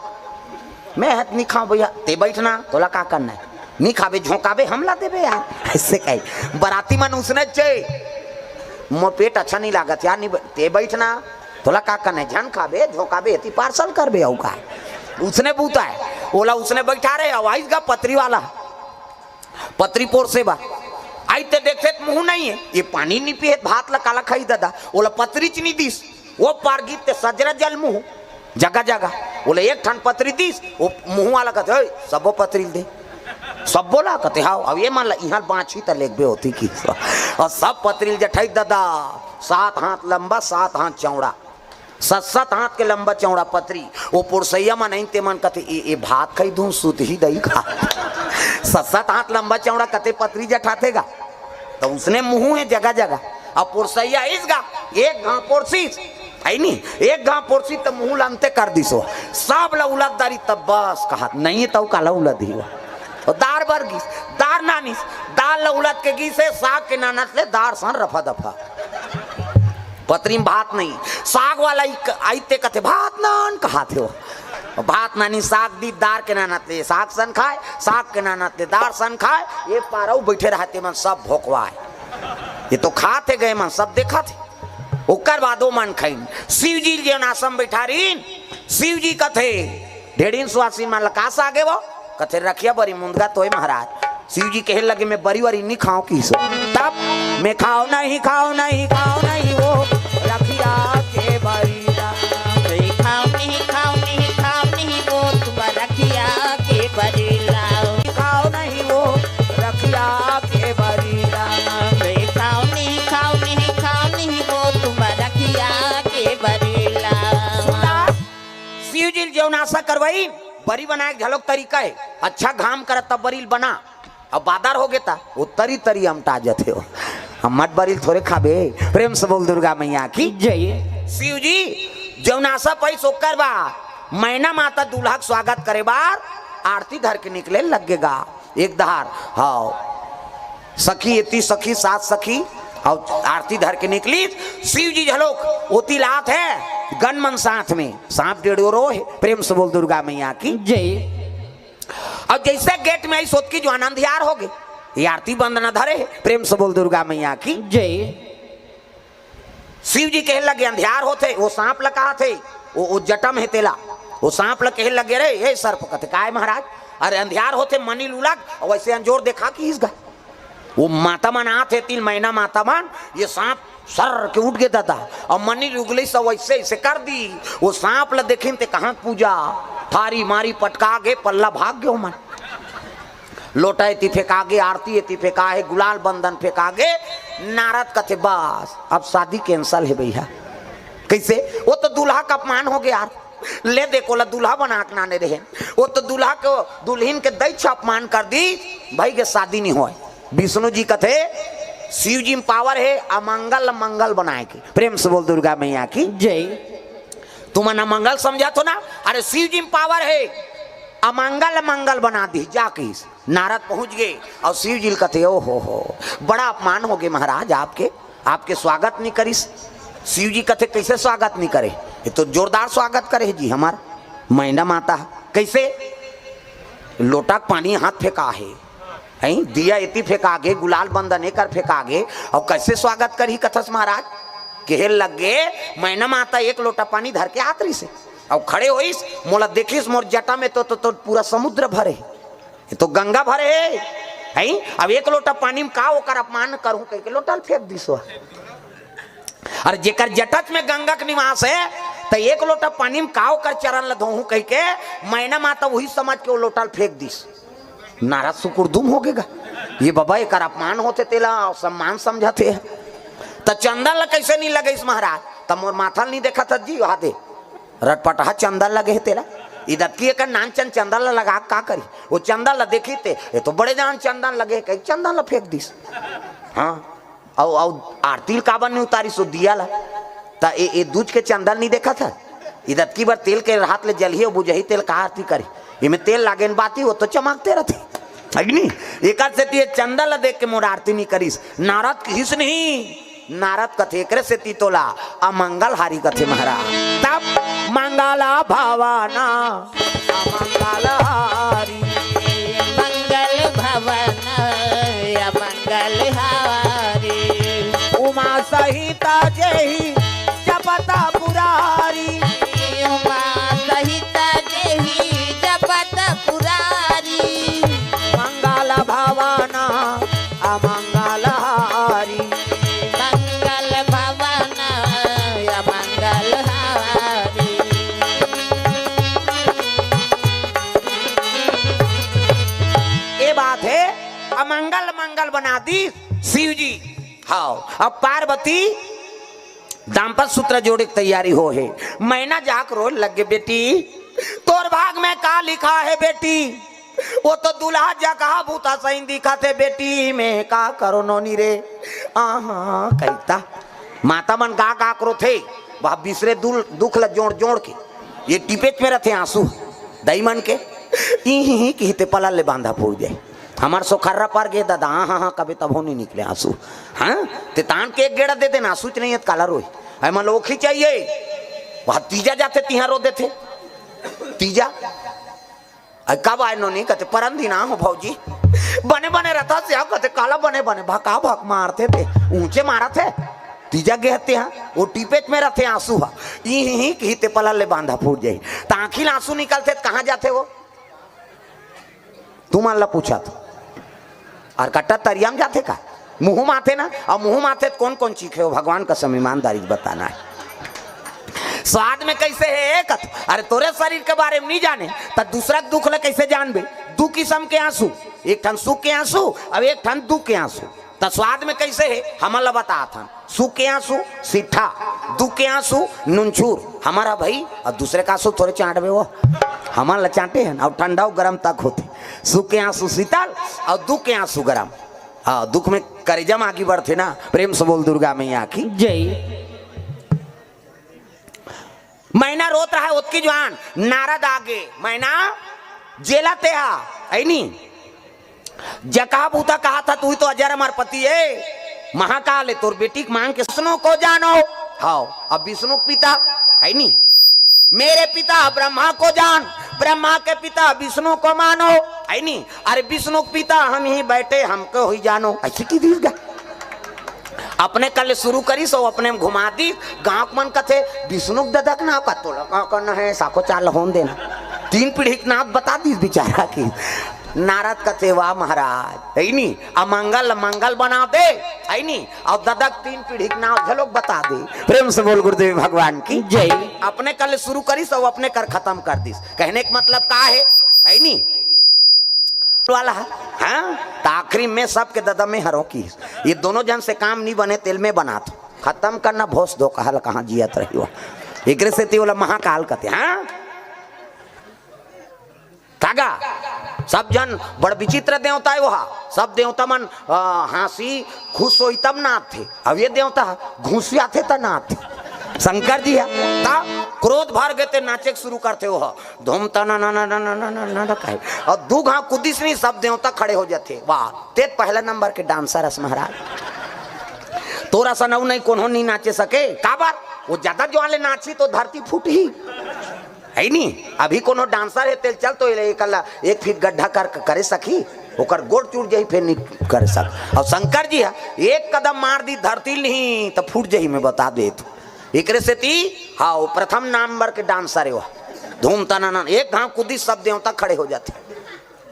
मैं हाथ नहीं खाऊं भैया ते बैठना तोला का करना है नहीं खावे झोंकावे हमला देवे यार ऐसे कही बराती मन उसने चाहिए मोर पेट अच्छा नहीं लागत यार नहीं ते बैठना तोला का करना है झन खावे झोंकावे ती पार्सल करबे आऊ का उसने बूता है ओला उसने बैठा रहे आवाज गा पतरी वाला पतरी पोर से बा आई ते देखते मुंह नहीं है, ये पानी नहीं पिए भात ला काला खाई दादा, बोला पतरी च नहीं दिस, वो पार गीत ते सजरा जल मुंह जगह जगह, बोले एक ठन पतरी दिस, वो मुंह वाला कहते सबो पतरी दे, सब बोला कहते हाँ। अब ये मान ला यहाँ बाँछी तो लेग होती की, और सब पतरील जठाई दादा 7 हाथ लंबा 7 हाथ चौड़ा, 7 हाथ के लंबा चौड़ा पतरी, वो पुरसैया में नहीं ते मन कहते ये भात खाई दूं सूत ही दही खा 7 हाथ लंबा चौड़ा कहते पतरी जठातेगा, तो उसने मुंह है जगह जगह। अब पुरसैया इसगा एक घाव पोरसी आई नहीं, एक घाव पोरसी तो मुंह लानते कर दिसो, सब ला उलटदारी तब बस कहा नहीं तो काला उलट ही दार बरगिस दार नानिस दाल ला उलट के गीसे साग के नानत ले दार सन रफा दफा, पतरी में भात नहीं, साग वाला आईते कहते भात नान कहाते हो, भात नानी साग दी दार के नानत ले साग सन खाए, साग के नानत ले दार सन खाए, ये पारऊ बैठे रहते मन सब भोकवाए, ये तो खाते गए मन सब देखा थे। ओकर बादो मन खाइन शिव जी जो आश्रम बैठा रही, शिव जी कथे ढेड़ीन सुहासी मन लकास आगे वो कथे रखिया बरी मुंदगा तोय महाराज, शिव जी कहे लगे मैं बरी वरी नहीं खाऊं की सो, तब मैं खाओ नहीं खाओ नहीं खाओ नहीं वो रखिया के बरीला, खाओ नहीं खाओ नहीं खाओ नहीं वो तुम रखिया के बरीला, खाओ नहीं वो रखिया के बरीला, खाओ नहीं खाओ नहीं खाओ नहीं वो तुम रखिया के बरीला। शिव जी जो नाशा करवाई बरी बनाए झलक तरीका है, अच्छा घाम कर तब बरील बना, अब बादर हो गया वो तरी तरी हम ताजत हो, हम मत बरील थोड़े खाबे। प्रेम से बोल दुर्गा मैया की जय। शिव जी जो नाशा पैस ओकर बा मैना माता दूल्हा स्वागत करे बार आरती धर के निकले लगेगा एक धार, हाँ सखी एती सखी 7 सखी और आरती धर के निकली, शिव जी झलोक ओती लात है गन मन साथ में सांप डेढ़ो रो है। प्रेम से बोल दुर्गा मैया की जय। अब जैसे गेट में आई सोत की जो आनंद यार हो गए, ये आरती बंद न धरे है। प्रेम से बोल दुर्गा मैया की जय। शिव जी कहे लगे अंधियार होते, वो सांप लगा थे, वो जटम है तेला, वो सांप ल कहे लगे रे ये सर्प कहते काय महाराज, अरे अंधियार होते मनी लुलग, और वैसे अंजोर देखा कि इसका वो माता मन आते 3 महीना माता मन, ये सांप सर के उठ गया था और मनी उगली सब वैसे ऐसे कर दी, वो सांप ल देखें ते कहाँ पूजा थारी मारी पटका गे पल्ला भाग गयो मन, लोटा एती फेंका गे, आरती एती फेंका है, गुलाल बंधन फेंका गे, नारद कथे बस अब शादी कैंसल है भैया। कैसे? वो तो दूल्हा का अपमान हो गया यार, ले देखो ला दूल्हा बना के नाने रहे, वो तो दूल्हा को दुल्हन के दैत्य अपमान कर दी, भाई के शादी नहीं हुआ। विष्णु जी कथे शिव जी में पावर है अमंगल मंगल बनाए के। प्रेम से बोल दुर्गा मैया की जय। तुम अमंगल समझा तो ना, अरे शिव जी में पावर है अमंगल मंगल बना दी जाके। नारद पहुंच गए और शिव जी कथे ओ हो बड़ा अपमान हो गए महाराज, आपके स्वागत नहीं करिस। शिव जी कथे कैसे स्वागत नहीं करे, ये तो जोरदार स्वागत करे जी हमार मैना माता। कैसे? लोटा पानी हाथ फेंका है, दिया इति फेंका गे, गुलाल बंदन एकर फेंका गे, और कैसे स्वागत करी कथस महाराज। कहे लगे मैना माता 1 लोटा पानी धर के आतरी से और खड़े होइस, मोला देखिस मोर जटा में तो पूरा समुद्र भरे, ये तो गंगा भरे है। अब 1 लोटा पानी में का ओकर अपमान करूं कह के लोटा फेंक दिसो। अरे जेकर जटच में गंगा के निवास है तो 1 लोटा पानी में का ओकर चरण ल धोहूं कह के मैना माता वही समझ के वो लोटा फेंक दिस। नाराज सुकुरदुम हो गएगा, ये बाबा एक अपमान होते तेला सम्मान समझाते है। तो चंदन ल कैसे नहीं लगे इस महाराज, तब मोर माथा नहीं देखा था जी वहां दे रटपटा चंदन लगे है तेरा, इधर की एक नानचन चंदन ल लगा का करी, वो चंदन ल देखी थे ये तो बड़े जान चंदन लगे, कहीं चंदन ल फेंक दिस। हाँ और आरती काबन ने उतारी सो दिया ला, ता ये दूध के चंदन नहीं देखा था, इधर की बार तेल के हाथ ले जलिए बुझही तेल का आरती करी, इमें तेल लागे बाती वो तो चमकते रहते अग्नि। एक से चंदा ला देख के मोर आरती नहीं करीस। नारद किस नहीं, नारद कथे करे से तीतोला अमंगल हारी कथे महाराज। तब मंगला भवाना अमंगल हारी, मंगल भवन अमंगल हारी, उमा सहिता जही जपता पुरारी, उमा सहिता जही जपत पुरारी, मंगल भवाना अमंगल मंगल मंगल बना दी शिव जी। हाँ अब पार्वती दाम्पत्य सूत्र जोड़े की तैयारी हो है। मैना जाक रोज लग गए बेटी तोर भाग में का लिखा है बेटी, वो तो दुल्हा जा कहा भूता सही दिखा थे बेटी में का करो नोनी रे। आहा कहता माता मन का करो थे वह बिसरे दुख ल जोड़ जोड़ के ये टिपेच में रहते आंसू दई मन के ही कहते पला ले बांधा फूल जाए हमार सोखर्रा पार गए दादा। हाँ हाँ कभी तब हो नहीं निकले आंसू। हाँ ते तान के एक गेड़ा दे देना आंसू नहीं है काला रोई ऐमा लोखी चाहिए वह तीजा जाते तिहा रो देते तीजा कब आए नो नहीं कहते परम दिन हो भौजी बने बने रहता से कहते काला बने बने भका भक मारते थे ऊंचे मारा थे तीजा गहते हैं वो टीपेच में रहते आंसू हा ही कहते पला ले बांधा फूट जाए ताखिल आंसू निकलते कहाँ जाते वो तुम अल्लाह पूछा तो और कट्टा तरियाम जाते का मुंह माथे ना और मुंह माथे कौन कौन चीखे हो भगवान का सम ईमानदारी बताना है। स्वाद में कैसे है एक अरे तोरे शरीर के बारे में नहीं जाने तो दूसरा दुख ले कैसे जानबे। दू किस्म के आंसू एक ठन सुख के आंसू अब एक ठन दुख के आंसू तो स्वाद में कैसे है हमारा बता था सुख के आंसू सीठा दुख के आंसू नुनछूर हमारा भाई और दूसरे का आंसू थोड़े चाटबे वो हमारा चाटे हैं और ठंडा गर्म तक होते सुख के आंसू शीतल और दुख के आंसू गर्म। हाँ दुख में करेजम आगे बढ़ते ना प्रेम से बोल दुर्गा मैया की जय। मैना रोत रहा है उसकी जवान नारद आगे मैना जेला ते ऐनी जका बूता कहा था तू ही तो अजर अमर पति है महाकाल है तोर बेटी मांग के विष्णु को जानो। हाँ अब विष्णु पिता है नी मेरे पिता ब्रह्मा को जान ब्रह्मा के पिता विष्णु को मानो है नी अरे विष्णु पिता हम ही बैठे हमको ही जानो ऐसे की दीर्घ अपने कल शुरू करी सो अपने में घुमा दी गांव मन कथे विष्णु ददक ना का तोला का करना है साको चाल होन देना तीन पीढ़ी नाथ बता दी बेचारा की नारद कथे वाह महाराज है नी अमंगल मंगल बना दे है नी और ददक तीन पीढ़ी नाथ झलोक बता दे। प्रेम से बोल गुरुदेव भगवान की जय। अपने कल शुरू करी सो अपने कर खत्म कर दी कहने का मतलब का है नी वाला हाँ तो आखिरी में सबके ददम में हरों की ये दोनों जन से काम नहीं बने तेल में बना तो खत्म करना भोस दो कहल कहाँ जियत रही हो एक से ती वाला महाकाल कहते हाँ कागा सब जन बड़ विचित्र देवता है वहा सब देवता मन हंसी खुश हो तब नाथ थे अब ये देवता घुसिया थे तब नाथ थे शंकर जी है ता क्रोध भर गए थे नाचे शुरू करते हो धूम तना ना ना ना ना ना ना ना कहे और दू घा कुदिस नहीं सब देवता खड़े हो जाते वाह ते पहला नंबर के डांसर है महाराज तोरा सनऊ नहीं कौन नहीं नाचे सके का बात वो ज्यादा जो वाले नाची तो धरती फूट ही है नी अभी कोनो डांसर है तेल चल तो एक फीट गड्ढा कर करे सकी ओकर गोड़ चूट जाही फिर नहीं कर सक और शंकर जी है एक कदम मार दी धरती नहीं तो फूट जाही मैं बता दे तो एक से ती हाँ वो प्रथम नंबर के डांसर है वह धूम तना एक घाव कुदी सब देवता खड़े हो जाते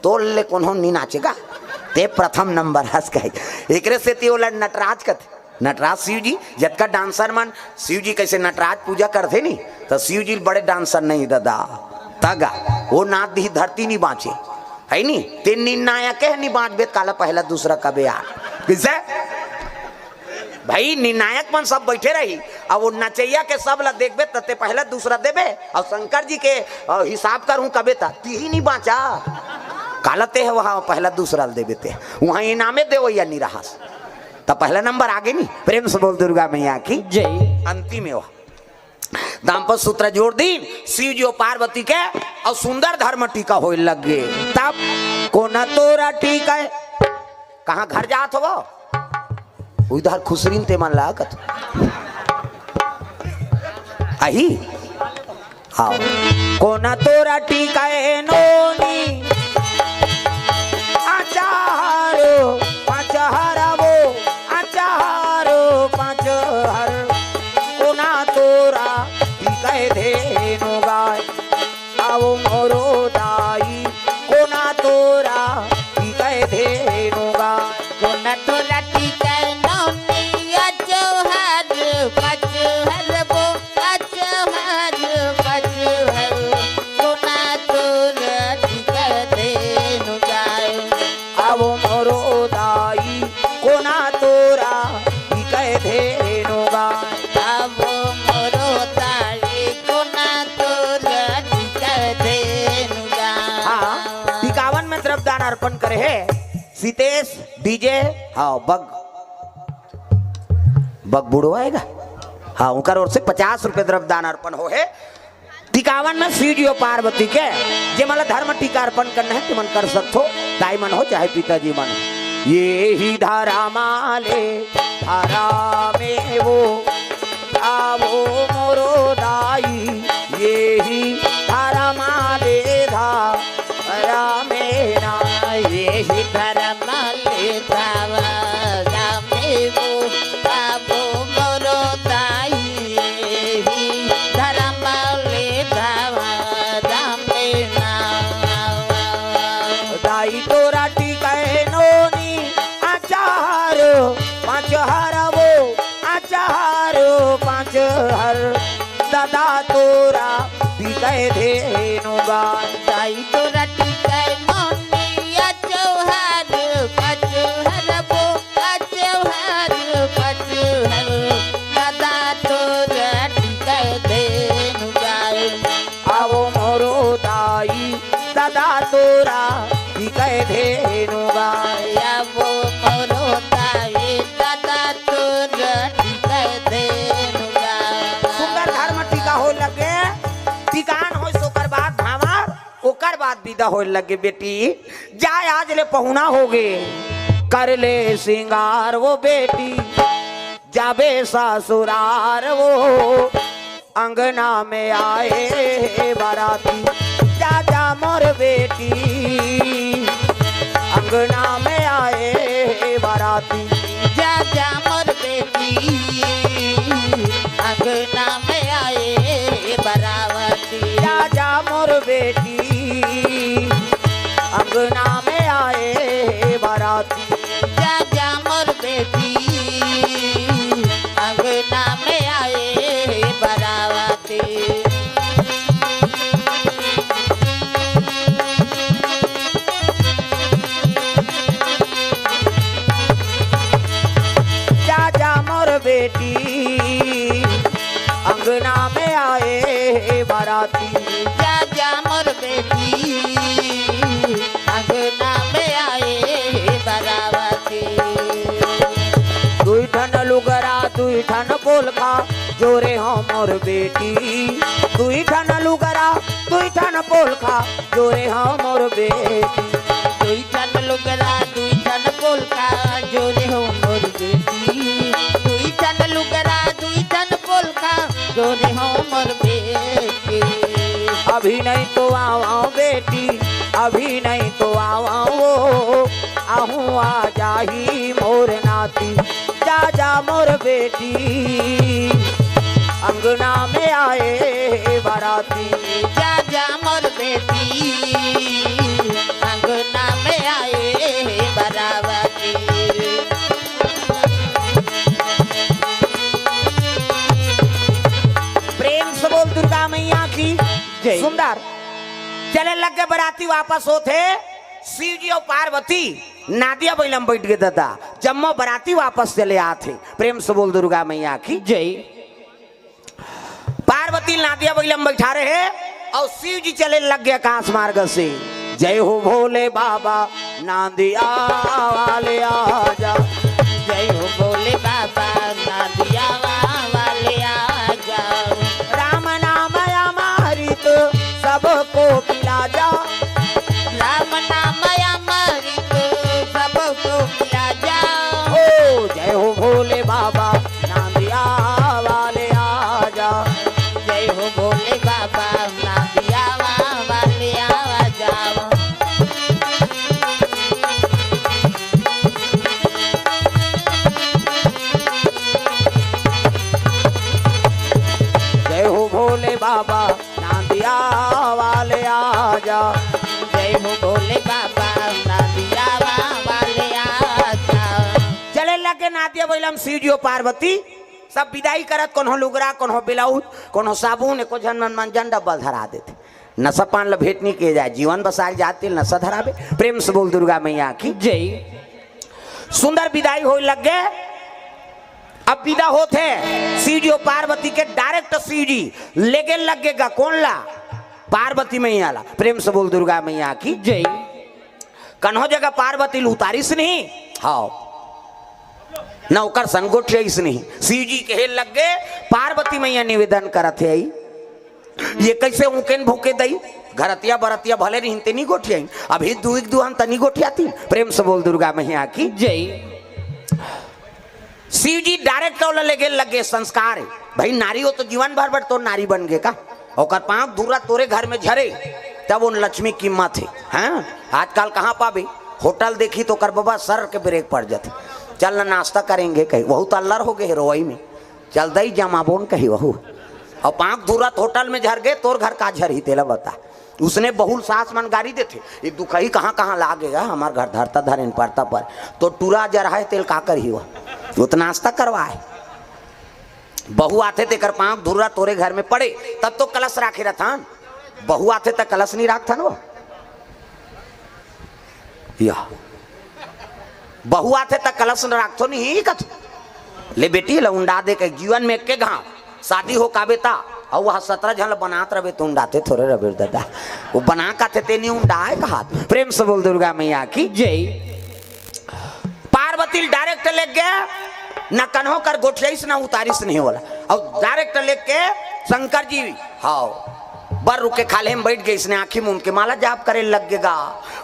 तो ले कौन नहीं नाचेगा ते प्रथम नंबर हंस कहे एक से ती वो नटराज कथे नटराज शिव जी जब का डांसर मन शिव जी कैसे नटराज पूजा करते नहीं तो शिव जी बड़े डांसर नहीं दादा तगा वो नाथ दी धरती नहीं बाँचे है नी तीन निर्णायक है नहीं बाँच बेत काला पहला दूसरा कबे यार किसे भाई निर्णायक मन सब बैठे रही अब वो नचैया के सब ला देखबे तते पहला दूसरा देबे और शंकर जी के हिसाब करूं कबे ता ती ही नहीं बाँचा काला ते है वहाँ पहला दूसरा देबे ते वहाँ इनामे दे या नहीं रहा तो पहला नंबर आगे नहीं। प्रेम से बोल दुर्गा मैया की जय। अंतिम हो दाम्पत्य सूत्र जोड़ दी शिव जी पार्वती के और सुंदर धर्म टीका हो लग गए तब कोना तोरा टीका है कहाँ घर जात हो उधर खुसरीन ते मन लागत आई आओ कोना तोरा टीका है नोनी आचारो पाचहरा वो आचारो पाचहर कोना तोरा टीका है धेनु गाय आओ मोरो दाई कोना तोरा टीका है धेनु गाय कोना तोरा टीका मोरो है सीतेश डीजे हाँ बग बुढ़ो आएगा हाँ उनकर ओर से 50 रुपए द्रव्यदान अर्पण हो है टिकावन में सीढ़ियो पार्वती के जे मला धर्म टीका अर्पण करना है तुमन कर सकते हो दाई मन हो चाहे पिताजी मन हो ये ही धारा माले धारा में वो आवो मोरो दाई ये ही धारा माले धारा में ना ये ही धर्म ले धावा रामे वो बाबो मोरो दाई ये ही धर्म ले धावा रामे ना दाई तोरा टिकाए नोनी आचार पाँच हर वो आचार पाँच हर दादा तोरा टिकाए धेनु गाय दाई तोरा टिकाए मोनिया चौहार पचहर वो चौहार पचहर दादा तोरा टिकाए धेनु गाय आवो मोरो दाई दादा तोरा टिकाए धेनु गाय या वो मोरो दाई दादा तोरा टिकाए धेनु गाय सुंदर धर्म टीका हो लगे टिकान हो सोकर बाद भावर ओकर बाद विदा हो लगे बेटी जाय आज ले पहुना हो गे कर ले सिंगार वो बेटी जाबे ससुरार वो अंगना में आए बाराती जा जा मोर बेटी अंगना में आए बाराती जा जा मोर बेटी अंगना में आए बरावती जा जा मोर बेटी अंगना में आए बाराती जा जा मोर बेटी अंगना में आए बरावती जा जा मोर बेटी अंगना में आए बाराती जा जा मोर बेटी अंगना में आए बरावती दुई ठन लुगरा दुई ठन पोलखा जोरे हो मोर बेटी दुई ठन लुगरा दुई ठन पोलखा जोरे हो मोर बेटी दुई ठन लुगरा दुई ठन पोलका जोरे हो मोर बेटी दुई ठन लुगरा दुई ठन पोलका जोरे हो मोर बेटी अभी नहीं तो आओ बेटी अभी नहीं तो आओ वो आहूँ आ जाही मोर नाती जा जा मोर बेटी अंगना में आए बाराती जा जा मोर बेटी अंगना में आए बरावती प्रेम से बोल दुर्गा मैया की जय। सुंदर चले लग के बराती वापस होते शिव जी और पार्वती नादिया बैलम बैठ गए दादा जम्मो बराती वापस चले आते प्रेम से बोल दुर्गा मैया की जय पार्वती नादिया बैलम बैठा रहे और शिव जी चले लग गए आकाश मार्ग से जय हो भोले बाबा नादिया वाले आजा जय हो भोले बाबा नादिया वाले आ जाओ राम नाम अमृत सबको पिला जा राम नाम अमृत सबको पिला जाओ ओ जय हो भोले बाबा नादिया वाले आजा जय हो भोले बाबा नादिया वाले आ जाओ जय हो भोले बाबा नादिया वाले आजा जय हो भोले बाबा नादिया वाले आ जाओ चले लगे नादिया बैलम शिव जी और पार्वती सब विदाई करत कोनो लुगरा कोनो ब्लाउज कोनो साबुन एको जन मंजन डब्बल धरा देते नशा पान ल भेंट नहीं किए जाए जीवन बसाल जाते नशा धरावे प्रेम से बोल दुर्गा मैया की जय सुंदर विदाई हो लग गए अब विदा होते शिव जी और पार्वती के डायरेक्ट शिव जी लेके लगेगा कौन ला पार्वती मैया ला प्रेम से बोल दुर्गा मैया की जय कन्हो जगह पार्वती उतारिस नहीं हाँ न ओकर संगोठियाइस नहीं। शिव जी के लग गए पार्वती मैया निवेदन करत है ये कैसे ऊकेन भूके दई घरतिया बरतिया भले नहीं तनी गोठियाई अभी दुख दुहन तनी गोठियाती। प्रेम से बोल दुर्गा मैया की जय। शिव जी डायरेक्ट लगे लगे संस्कार भाई नारी हो तो जीवन भर तो नारी बन गए का ओकर पांव दूरा तोरे घर में झरे तब उन लक्ष्मी कीमत है। हाँ आजकल कहाँ पाबे होटल देखी तो कर बाबा सर के ब्रेक पड़ जाते चल ना नाश्ता करेंगे कहीं वहू तो अल्लर हो गए रोई में चल दई जमाबोन कही वहू और पांक दूरत होटल में झर गए तोर घर का झर ही तेला बता उसने बहुल सास मन गाड़ी देते ये दुखई कहाँ कहाँ लागेगा हमार घर धरता धरेन पड़ता पर तो टूरा जरा है तेल का कर ही वो तो नाश्ता करवाए बहू आते ते कर पांक धुरा तोरे घर में पड़े तब तो कलश राखे रहता बहू आते तक कलश नहीं रखता वो या बहू आते तक कलश न रखतो नहीं कथ ले बेटी लउंडा दे के जीवन में के घाव शादी हो का बेटा और वह 17 झल बनात रहे तो उंडाते थोड़े रहे दादा वो बना का थे नहीं उंडाए कहा। प्रेम से बोल दुर्गा मैया की जय। पार्वती डायरेक्ट ले गया न कन्हो कर गोठियाइस न उतारिस नहीं होला और डायरेक्ट लेके शंकर जी हाँ बर रुके खाले में बैठ गए इसने आंखी मुंह के माला जाप करे लग गएगा।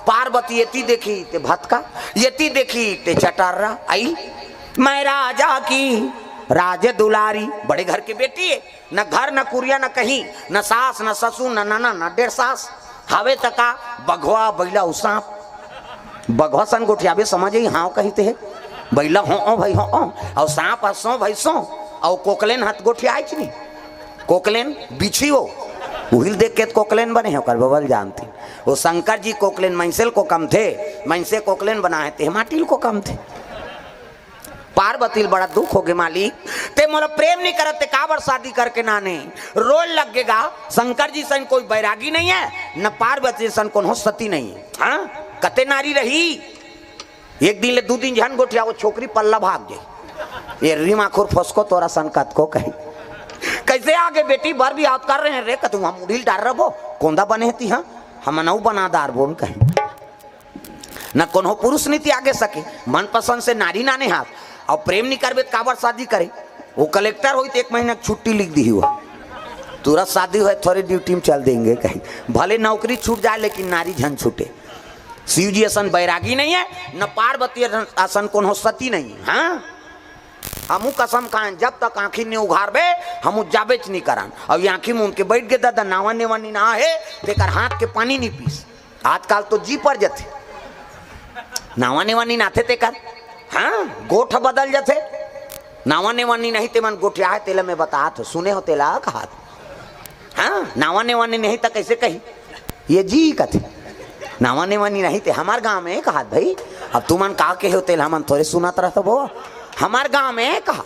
पार्वती येती देखी ते भतका येती देखी ते चटारा आई मैं राजा की राज दुलारी बड़े घर की बेटी है न घर न कुरिया न कहीं न सास न ससुर न नाना न डेढ़ सास हावे तका बघवा बैला सांप बघवा सन गोठियाबे समझ ही हाँ कहते है बैला हो भाई हो और सांप हसो भाई सो और कोकलेन हाथ गोठिया आई नहीं कोकलेन बिछी हो उहिल देख के कोकलेन बने हो कर बबल जानती वो शंकर जी कोकलेन मैंसेल को कम थे मैंसे कोकलेन बनाए थे माटिल को कम थे। पार्वती बड़ा दुख हो गए मालिक ते मोला प्रेम नहीं करते काबर शादी करके नाने रोल लगेगा। शंकर जी सन कोई बैरागी नहीं है न पार्वती सन कौन सती नहीं है। हाँ कते नारी रही एक दिन ले 2 दिन झन गोठिया वो छोकरी पल्ला भाग गई ये रीमा खुर फसको तोरा सन कत को कही कैसे आगे बेटी भर भी याद कर रहे हैं रे कतु हम मुड़ील डाल रहो कोंदा बने थी हाँ हम नऊ बनादार बोल कहीं न कोनो पुरुष नीति आगे सके मनपसंद से नारी नाने हाथ और प्रेम नहीं करबे काबर शादी करे वो कलेक्टर हुई तो 1 महीना छुट्टी लिख दी हुआ तुरंत शादी हुए थोड़ी ड्यूटी में चल देंगे कहीं भले नौकरी छूट जाए लेकिन नारी झन छूटे। शिव जी असन बैरागी नहीं है न पार्वती असन कोनो सती नहीं है। हाँ हमू कसम खाएं जब तक आंखी नहीं उघारबे हमू जाबेच नहीं करान और आंखी मुंह के बैठ गए दादा नावा नेवानी ना है तेकर हाथ के पानी नहीं पीस आजकल तो जी पर जाते नावा नेवानी नाथे तेकर हाँ गोठ बदल जाते नावा नेवानी नहीं ते मन गोठिया है तेला में बतात सुने हो तेला कहा हाँ नावा नेवानी नहीं तो कैसे कही ये जी कथे नावा नेवानी नहीं थे हमार गांव में कहा भाई अब तुमन का के हो तेला मन थोड़े सुनात रहता वो हमार गांव में कहा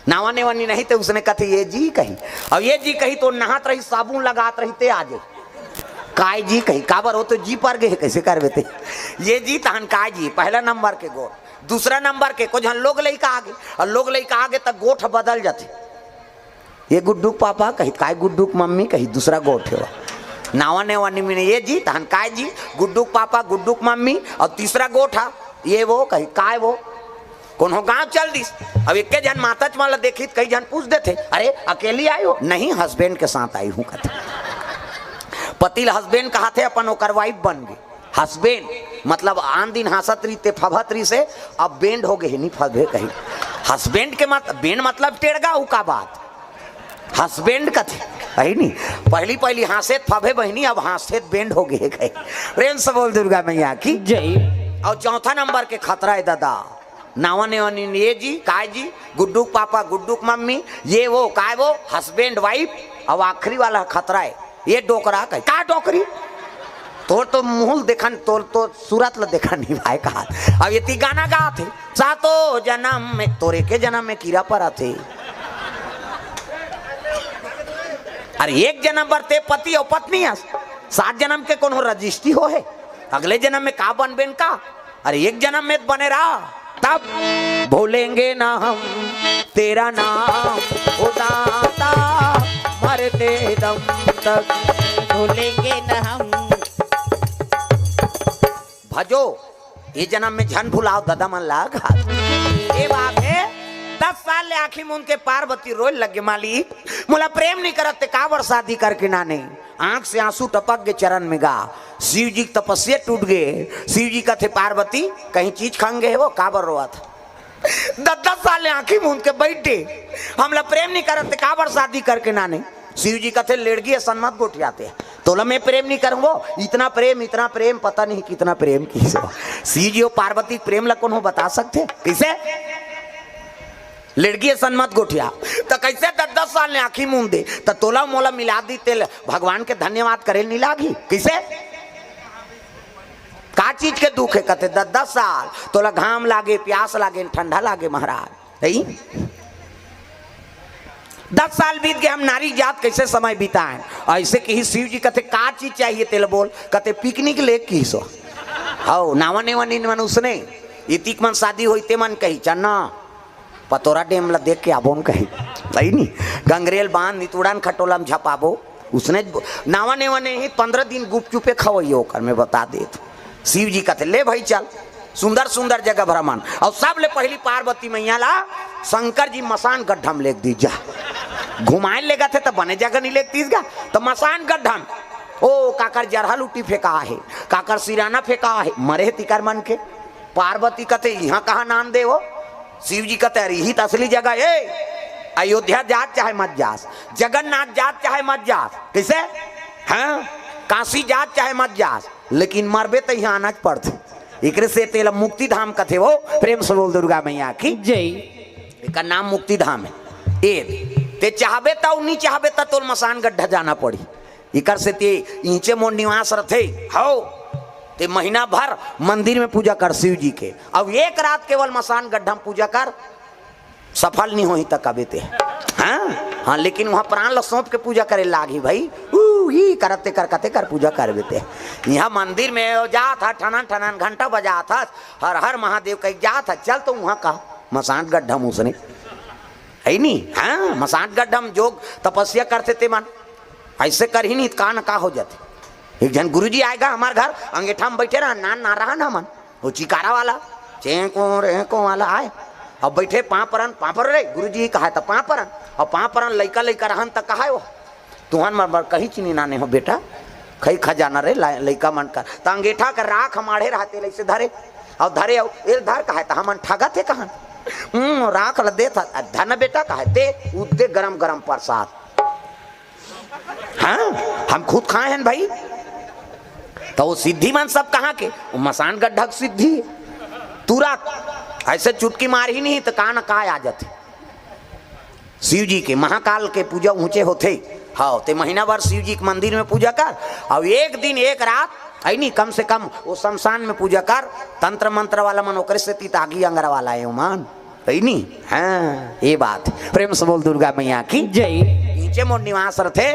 नावा नेवानी नहीं थे उसने कथे ये जी कही और ये जी कही तो नहात रही साबुन लगात रही ते आजे काय जी कही काबर हो तो जी पर गए कैसे करवे थे ये जी तहन काय जी पहला नंबर के गोठ दूसरा नंबर के कुछ लोग लइका आगे और लोग लइका आगे तक गोठ बदल जाते ये गुड्डूक पापा कही काय गुड्डूक मम्मी कही दूसरा गोठ है नावा नेवानी में ये जी तहन काय जी गुड्डूक पापा गुड्डूक मम्मी और तीसरा गोठा ये वो कही काय वो कौन हो गाँव चल दिस अब एक जन माता चमाला देखी कई जन पूछ देते अरे अकेली आई हो नहीं हस्बैंड के साथ आई हूँ कहते पति हस्बैंड कहा थे अपन ओकर वाइफ बन गई हस्बैंड मतलब आन दिन हंसत रही ते फभत रही से अब बैंड हो गए नहीं फबे कहीं हस्बैंड के मत बैंड मतलब टेढ़गा उ का बात हस्बैंड का थे वही नहीं पहली पहली हंसेत फबे बहनी अब हंसेत बैंड हो गए कहीं। प्रेम से बोल दुर्गा मैया की जय। और चौथा नंबर के खतरा है दादा नावा नेवानी ये जी काय जी गुड्डूक पापा गुड्डूक मम्मी ये वो काय वो हस्बैंड वाइफ और आखिरी वाला खतरा है ये डोकरा का डोकरी तोर तो मुहल देखन तोर तो सूरत ल देखा नहीं भाई कहा अब ये ती गाना गा थे सातो जन्म में तोरे के जन्म में कीड़ा पर आते अरे एक जन्म बरते पति और पत्नी 7 जन्म के कौन हो रजिस्ट्री हो है अगले जन्म में का बन बेन का अरे एक जन्म में बने रहा तब भूलेंगे ना हम तेरा नाम ओ दाता मरते दम तक भूलेंगे न हम भजो ये जन्म में झन भुलाओ दादा मन लाग हाथ। ये बात है 10 साल ले आखिर में उनके पार्वती रोए लगे मालिक मोला प्रेम नहीं करते काबर शादी करके नाने आंख से आंसू टपक गए चरण में गा शिव जी की तपस्या टूट गए। शिव जी का थे पार्वती कहीं चीज खाएंगे है वो काबर रोआ था 10 साल ले आखिर में उनके बैठे हमला प्रेम नहीं करते काबर शादी करके नाने शिव जी कहते लेड़गी सन्मत गोठियाते तोला मैं प्रेम नहीं करूंगो इतना प्रेम पता नहीं कितना प्रेम किसे शिव जी और पार्वती प्रेम ला कौन हो बता सकते कैसे लड़की सन्मत गोठिया तो कैसे 10 साल ने आखी मुंह दे तो तोला मोला मिला दी तेल भगवान के धन्यवाद करे नहीं लागी कैसे का चीज के दुख है कहते 10 साल तोला घाम लागे प्यास लागे ठंडा लागे महाराज नहीं 10 साल बीत गए हम नारी जात कैसे समय बिताएं ऐसे कि ही शिव जी कहते का चीज चाहिए तेल बोल कहते पिकनिक ले की सो हाउ नावने वनी मन उसने इतिक मन शादी होई ते मन कही चन्ना पतोरा डेम ला देख के आबोन कही सही नहीं गंगरेल बांध नितुड़ान खटोलम झपाबो उसने नावने वने ही 15 दिन गुपचुपे खवइयो कर मैं बता दे शिव जी कहते ले भाई चल सुंदर सुंदर जगह भ्रमण और सब ले पहली पार्वती मैया ला शंकर जी मसान गड्ढम लेक दी जा घुमाए लेगा थे तो बने जगह नहीं लेक तीस गा तो मसान गड्ढम ओ काकर जरहा लुटी फेंका है काकर सिराना फेंका है मरे तिकर मन के पार्वती कहते यहाँ कहाँ नाम दे वो शिव जी कहते अरे ही असली जगह है अयोध्या जात चाहे मत जास जगन्नाथ जात चाहे मत जास कैसे हाँ काशी जात चाहे मत जास लेकिन मरबे तो यहाँ आना पड़ते एक से तेल मुक्ति धाम कथे वो प्रेम से बोल दुर्गा मैया की जय एक नाम मुक्ति धाम है ते चाहबे तो नहीं चाहबे तो तोल मसान गड्ढा जाना पड़ी इकर से ते इंचे मोर निवास रथे हो ते महीना भर मंदिर में पूजा कर शिव जी के अब एक रात केवल मसान गड्ढा पूजा कर सफल नहीं हो तक अबे ते हाँ लेकिन वहाँ प्राण ल सौंप के पूजा करे लागी भाई ही करते कर पूजा कर देते यहाँ मंदिर में जा था ठनन ठनन घंटा बजा था हर हर महादेव कहीं जा था चल तो वहाँ का मसान गड्ढा उसने है नहीं हाँ मसान गड्ढा जोग तपस्या करते थे मन ऐसे कर ही नहीं का न का हो जाते एक जन गुरुजी आएगा हमारे घर अंगेठा में बैठे रहा ना रहा ना मन वो चिकारा वाला चेको वाला आए अब बैठे पापड़ रे गुरुजी कहा था पापरन और पापरन लइका रहन तक कहा वो तुहन मर कहीं चीनी नाने हो बेटा खई खजाना रे लइका मन कर तो अंगेठा कर राख हमारे रहते ऐसे धरे और धरे ए धर कहा था हमन ठगा थे कहा राख ल दे था धन बेटा कहा दे उदे गरम गरम प्रसाद हाँ हम खुद खाए हैं भाई तो वो सिद्धि मन सब कहाँ के वो मसान गड्ढा सिद्धि तुरंत ऐसे चुटकी मार ही नहीं तो कहा न कहा आ जाते शिव जी के महाकाल के पूजा ऊंचे होते हाँ ते महीना भर शिव जी के मंदिर में पूजा कर और एक दिन एक रात आई नहीं कम से कम वो शमशान में पूजा कर तंत्र मंत्र वाला मन ओकरे से तीतागी अंगरा वाला है मान है नहीं हाँ ये बात प्रेम से बोल दुर्गा मैया की जय नीचे मोर निवास रथे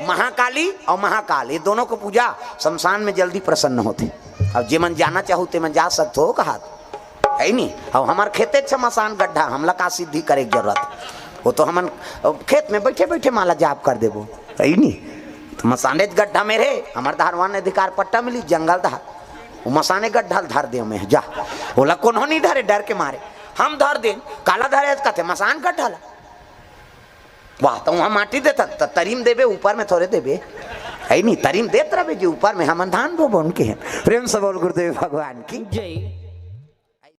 महाकाली और महाकाल ये दोनों को पूजा शमशान में जल्दी प्रसन्न होते अब जे मन जाना चाहो ते मन जा सकते हो कहा है नहीं अब हमारे खेते शमशान गड्ढा हमला का सिद्धि करे जरूरत वो तो हमन खेत में बैठे बैठे माला जाप कर देबो है नहीं तो मसाने गड्ढा में रे हमारे धारवान अधिकार पट्टा मिली जंगल धार वो मसाने गड्ढा धर दे में जा बोला कौन नहीं धरे डर के मारे हम धर दे काला धरे कहते मसान गड्ढा ला वाह तो वहाँ माटी देता तो तरीम देवे ऊपर में थोड़े देवे है नहीं तरीम देते रहे जी ऊपर में हम धान बो उनके हैं प्रेम से बोल गुरुदेव भगवान की जय।